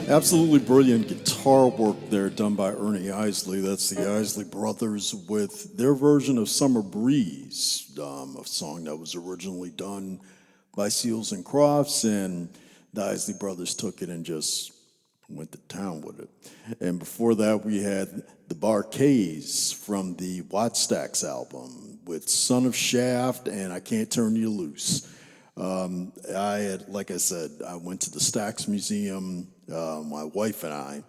Absolutely brilliant guitar work there done by Ernie Isley. That's the Isley Brothers with their version of Summer Breeze, a song that was originally done by Seals and Crofts, and the Isley Brothers took it and just went to town with it. And before that, we had the Barkays from the Wattstax album with Son of Shaft and I Can't Turn You Loose. Like I said, I went to the Stax Museum, my wife and I.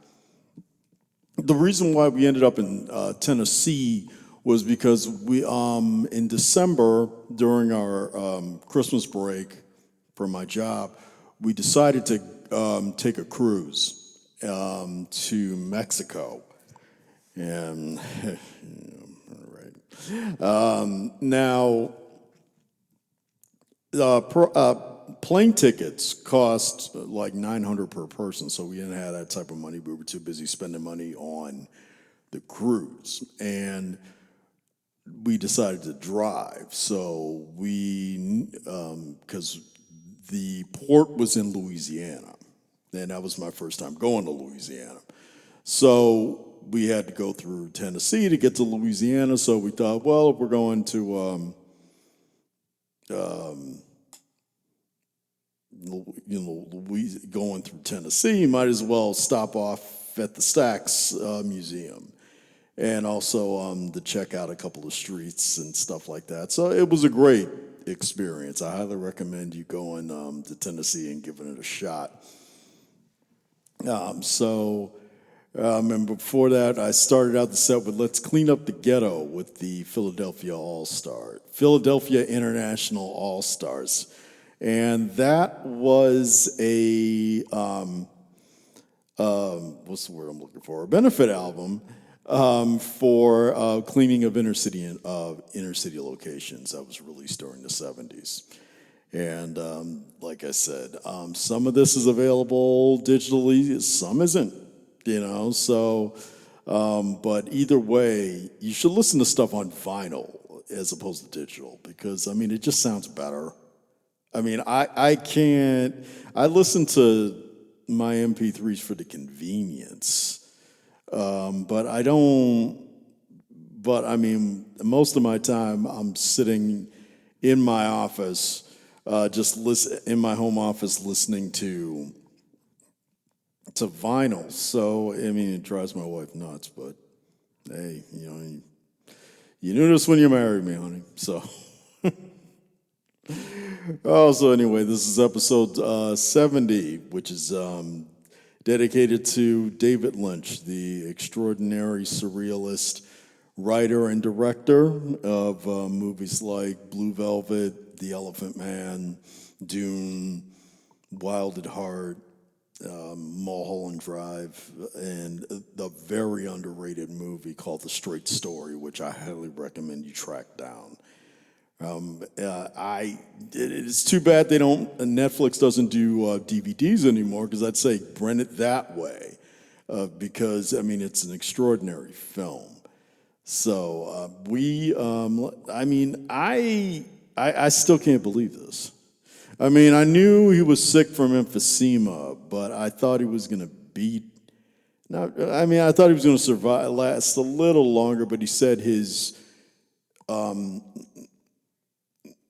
The reason why we ended up in Tennessee was because we, in December, during our Christmas break for my job, we decided to take a cruise to Mexico. And, now, plane tickets cost like $900 per person, so we didn't have that type of money. We were too busy spending money on the cruise, and we decided to drive. So we, because the port was in Louisiana, and that was my first time going to Louisiana. So we had to go through Tennessee to get to Louisiana. So we thought, well, if we're going to going through Tennessee, you might as well stop off at the Stax Museum, and also to check out a couple of streets and stuff like that. So it was a great experience. I highly recommend you going to Tennessee and giving it a shot. And before that, I started out the set with Let's Clean Up the Ghetto with the Philadelphia International All-Stars. And that was a, what's the word I'm looking for? A benefit album for cleaning of inner city locations that was released during the 70s. And like I said, some of this is available digitally, some isn't, so, but either way, you should listen to stuff on vinyl as opposed to digital because, it just sounds better. I listen to my MP3s for the convenience, but most of my time I'm sitting in my office, in my home office listening to vinyl. So, it drives my wife nuts, but hey, you knew this when you married me, honey, so. So anyway, this is episode 70, which is dedicated to David Lynch, the extraordinary surrealist writer and director of movies like Blue Velvet, The Elephant Man, Dune, Wild at Heart, Mulholland Drive, and the very underrated movie called The Straight Story, which I highly recommend you track down. It's too bad Netflix doesn't do DVDs anymore, because I'd say rent it that way, because it's an extraordinary film. So I still can't believe this. I knew he was sick from emphysema, but I thought he was going to I thought he was going to last a little longer, but he said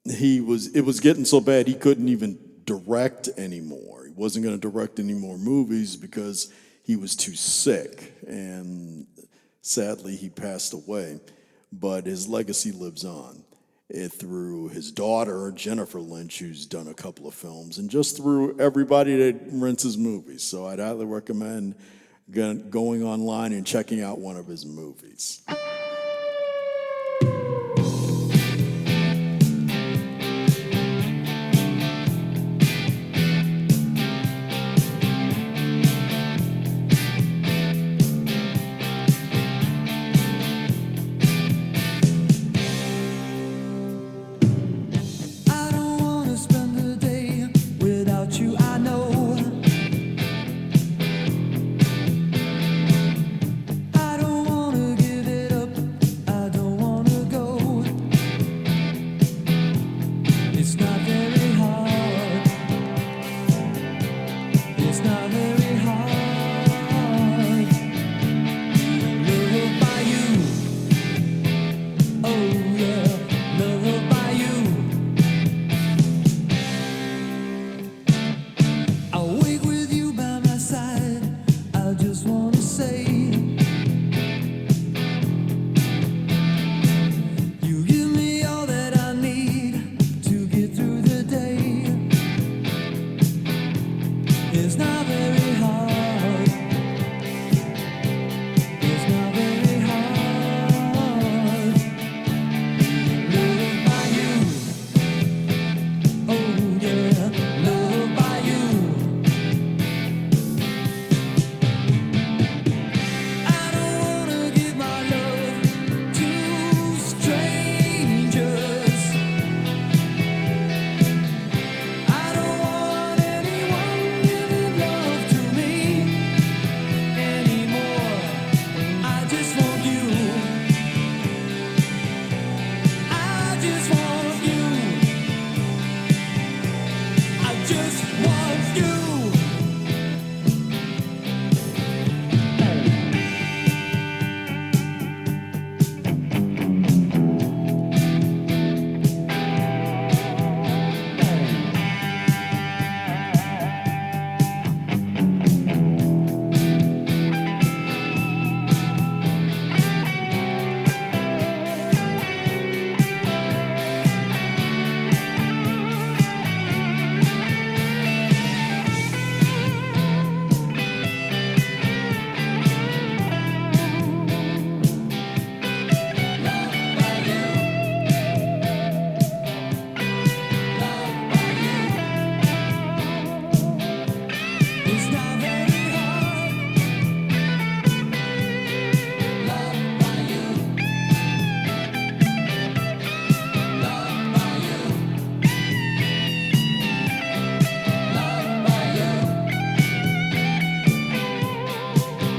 it was getting so bad he couldn't even direct anymore. He wasn't going to direct any more movies because he was too sick, and sadly he passed away. But his legacy lives on through his daughter, Jennifer Lynch, who's done a couple of films, and just through everybody that rents his movies. So I'd highly recommend going online and checking out one of his movies. I don't wanna give it up very hard. It's not very hard. Loved by you. Oh yeah, loved by you. I don't wanna give my love to strangers. I don't want anyone giving love to me anymore. I just want you. I just want you. I just want you. It's not very hard. Loved by you. Loved by you. Loved by you.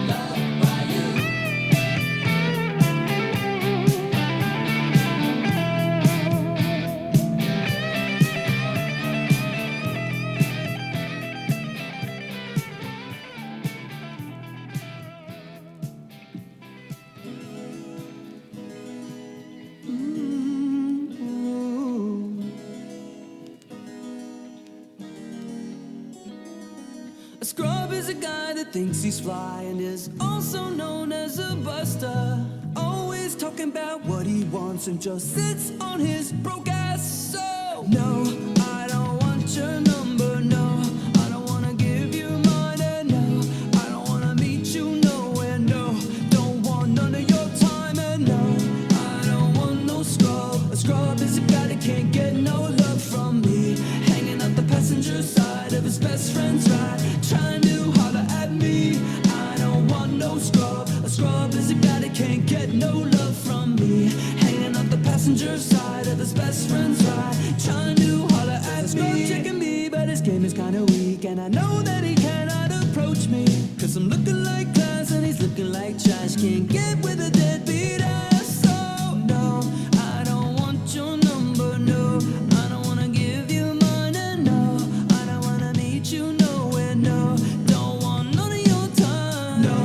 Loved by you. A scrub is a guy that thinks he's fly and is also known as a buster. Always talking about what he wants and just sits on his broke ass. So, no, I don't want your number, no. I don't wanna give you mine, and no. I don't wanna meet you nowhere, no. Don't want none of your time, and no. I don't want no scrub. A scrub is a guy that can't get no love from me. Hanging out the passenger side of his best friend's ride, trying to holler at me. I don't want no scrub. A scrub is a guy that can't get no love from me. Hanging out the passenger side of his best friend's ride, trying to holler at me. Scrub checking me, but his game is kinda weak, and I know that he cannot approach me. 'Cause I'm looking like glass and he's looking like trash. Can't get with a deadbeat ass. So no, I don't want your number, no. I don't wanna give you mine, and no. I don't wanna meet you nowhere, no. Don't want none of your time. No,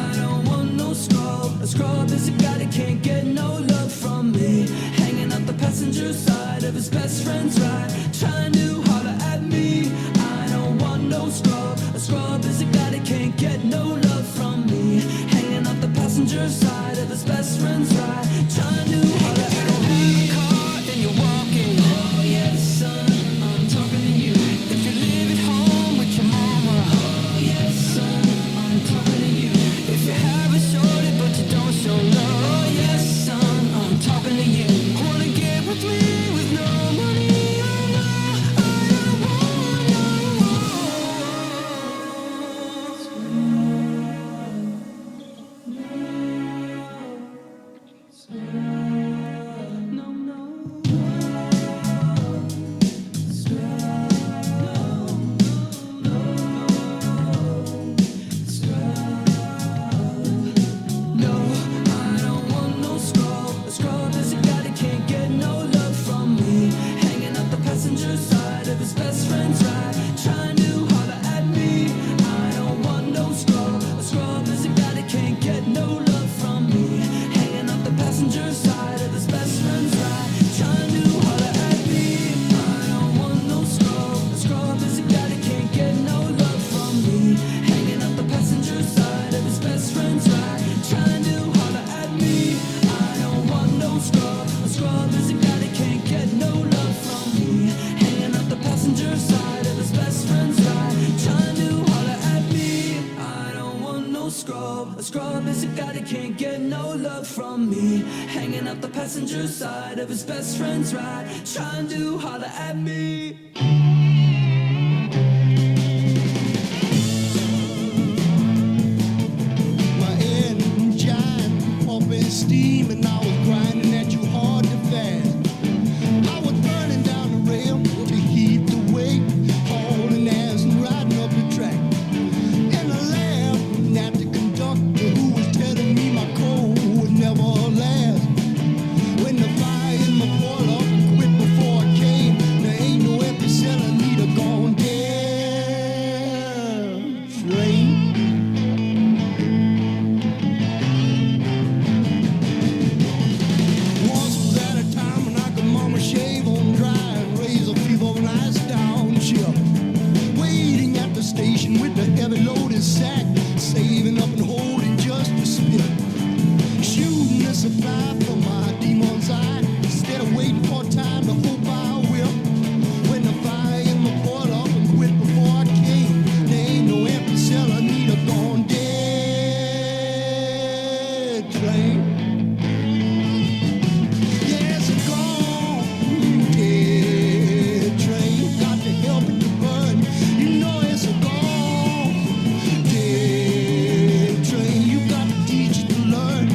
I don't want no scrub. A scrub is a guy that can't get no love from me. Hanging out the passenger side of his best friend's ride, trying to holler at me. I don't want no scrub. A scrub is a guy that can't get no love from me. Hanging out the passenger side of his best friend's ride, trying to holler at me. If you have a car, then you're walking. Oh yes, son, I'm talking to you. If you live at home with your mama. Oh yes, son, I'm talking to you. If you have a shorty but you don't show love. Oh yes, son, I'm talking to you. Wanna get with me with no money? Oh no, I don't want no. A scrub is a guy that can't get no love from me. Hanging out the passenger side of his best friend's ride, trying to holler at me. My engine pumping steam and I was grinding at you hard to fast. I was burning down the rail to heat the weight, hauling ass and riding up the track. And I laughed at the conductor who was telling me my coal would never last. When the fire in my boiler quit before I came, there ain't no empty cellar, need a gone damn train. Once was at a time when I could mama shave on dry and raise a fever when I down ship. Waiting at the station with the heavy loaded sack, saving up and holding just a spit. Shooting a supply from my demon's eye, instead of waiting for time to hope I will. When the fire in my boiled up and quit before I came, there ain't no empty cellar, need a gone dead train. Yes, a gone dead train. Got to help it to burn. You know it's a gone dead train. You got to teach it to learn.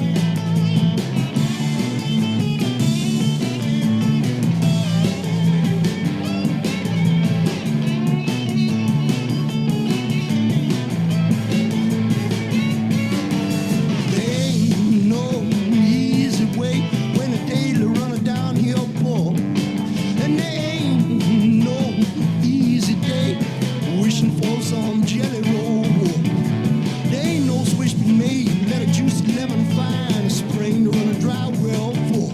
There ain't no easy way when a daily runner downhill pull. And there ain't no easy day wishing for some jelly roll. There ain't no switch be made, let a juicy lemon find a spring to run a dry well for.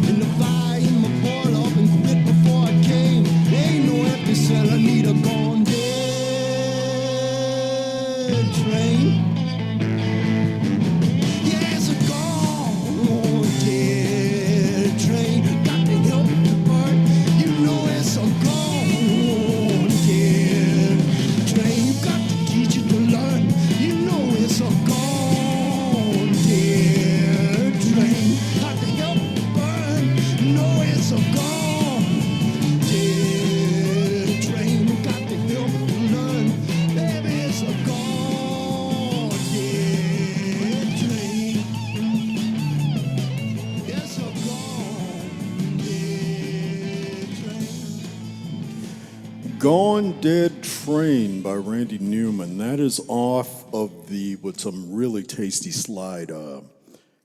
And the fire in my boil up and quit before I came. There ain't no empty cellar, need a gone dead train. Yes, a gone dead train. Got to help it to burn. You know it's a gone dead train. You got to teach it to learn. You know it's a gone dead train. Got to help it to burn. You know it's a gone dead train. You got to help it to learn. Baby, it's a gone dead train. It's a gone dead train. Gone Dead Train by Randy Newman. That is off of the, with some really tasty slide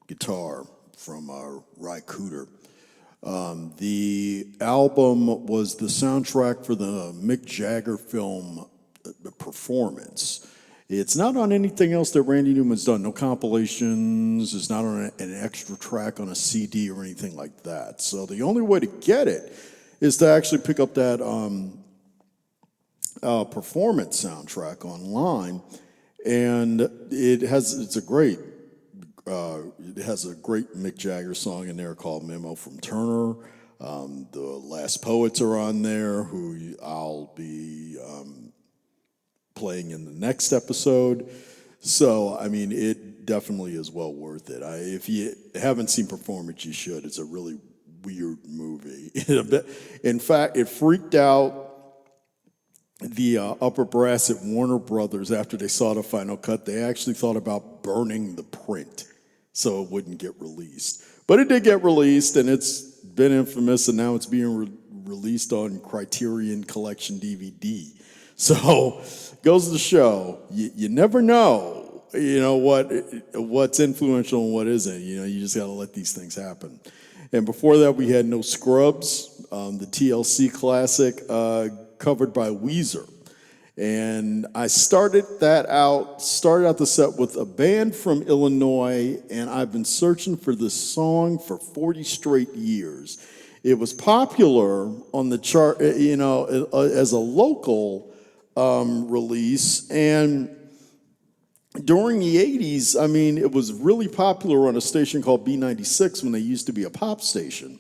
guitar from Ry Cooder. The album was the soundtrack for the Mick Jagger film Performance. It's not on anything else that Randy Newman's done. No compilations. It's not on an extra track on a CD or anything like that. So the only way to get it is to actually pick up that Performance soundtrack online, and it has a great Mick Jagger song in there called "Memo from Turner." The Last Poets are on there, who I'll be playing in the next episode. So, I mean, it definitely is well worth it. If you haven't seen Performance, you should. It's a really weird movie. In fact, it freaked out the upper brass at Warner Brothers after they saw the final cut. They actually thought about burning the print so it wouldn't get released. But it did get released, and it's been infamous, and now it's being released on Criterion Collection DVD. So, goes to show, you never know, what's influential and what isn't. You just got to let these things happen. And before that, we had No Scrubs, the TLC classic, covered by Weezer. And I started out the set with a band from Illinois, and I've been searching for this song for 40 straight years. It was popular on the chart, as a local release, and during the 80s, I mean, it was really popular on a station called B96 when they used to be a pop station.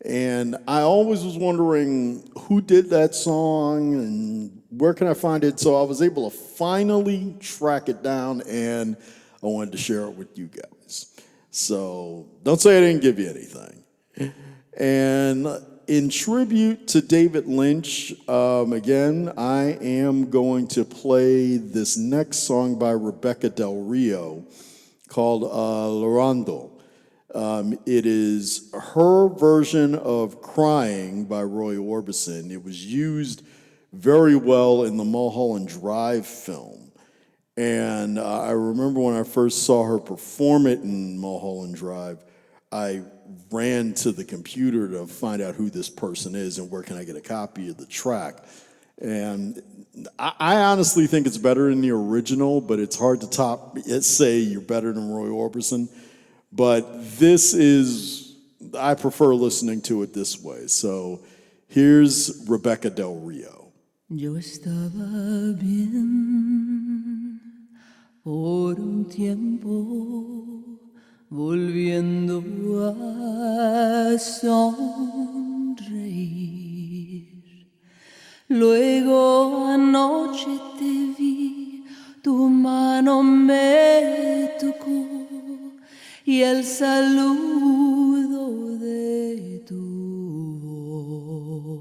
And I always was wondering who did that song and where can I find it. So I was able to finally track it down, and I wanted to share it with you guys. So don't say I didn't give you anything. And in tribute to David Lynch, again, I am going to play this next song by Rebekah Del Rio called Llorando. It is her version of Crying by Roy Orbison. It was used very well in the Mulholland Drive film. And I remember when I first saw her perform it in Mulholland Drive, I ran to the computer to find out who this person is and where can I get a copy of the track. And I honestly think it's better than the original, but it's hard to top, say you're better than Roy Orbison. But this is, I prefer listening to it this way. So here's Rebekah Del Rio. Yo estaba bien por un tiempo, volviendo a sonreír. Luego anoche te vi, tu mano me tocó y el saludo de tu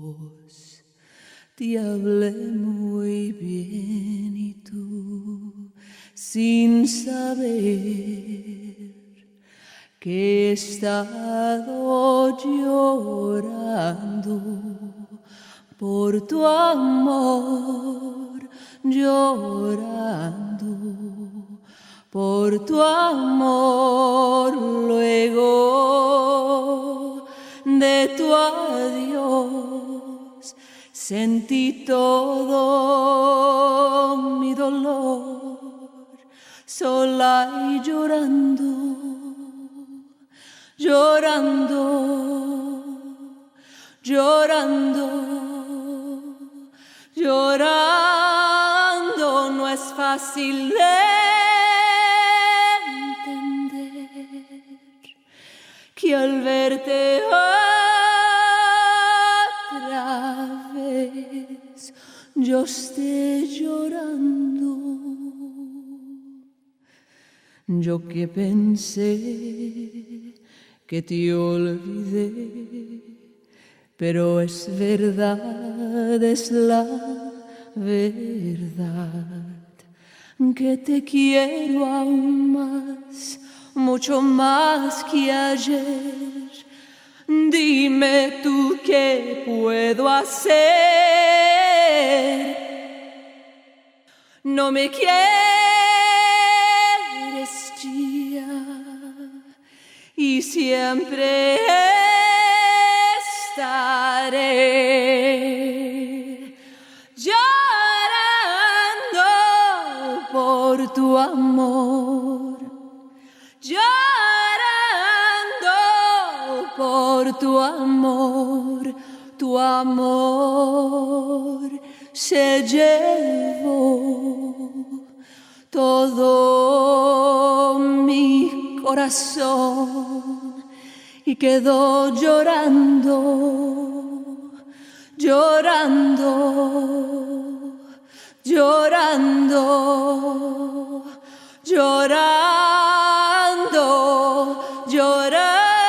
voz. Te hablé muy bien y tú, sin saber que he estado llorando por tu amor, llorando por tu amor. Luego de tu adiós sentí todo mi dolor, sola y llorando, llorando, llorando, llorando. No es fácil entender que al verte otra vez yo esté llorando. Yo que pensé que te olvidé, pero es verdad, es la verdad, que te quiero aún más, mucho más que ayer. Dime tú qué puedo hacer. No me quieres ya y siempre estaré llorando por tu amor, llorando por tu amor. Tu amor se llevó todo mi corazón y quedó llorando, llorando, llorando, llorando, llorando,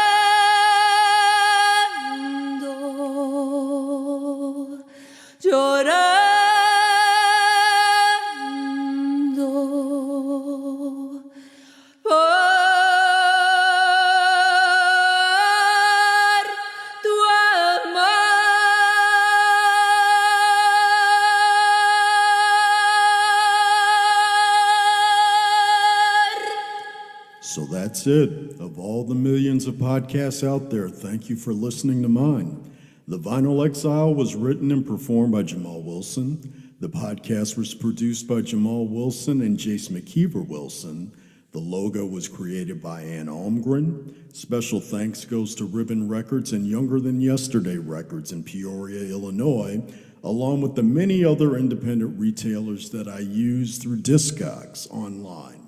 llorando. So that's it. Of all the millions of podcasts out there, thank you for listening to mine. The Vinyl Exile was written and performed by Jamal Wilson. The podcast was produced by Jamal Wilson and Jace McKeever Wilson. The logo was created by Ann Almgren. Special thanks goes to Ribbon Records and Younger Than Yesterday Records in Peoria, Illinois, along with the many other independent retailers that I use through Discogs online.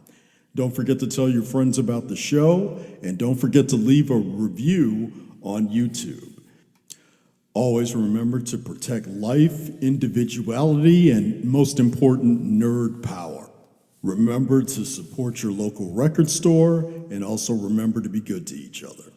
Don't forget to tell your friends about the show, and don't forget to leave a review on YouTube. Always remember to protect life, individuality, and most important, nerd power. Remember to support your local record store and also remember to be good to each other.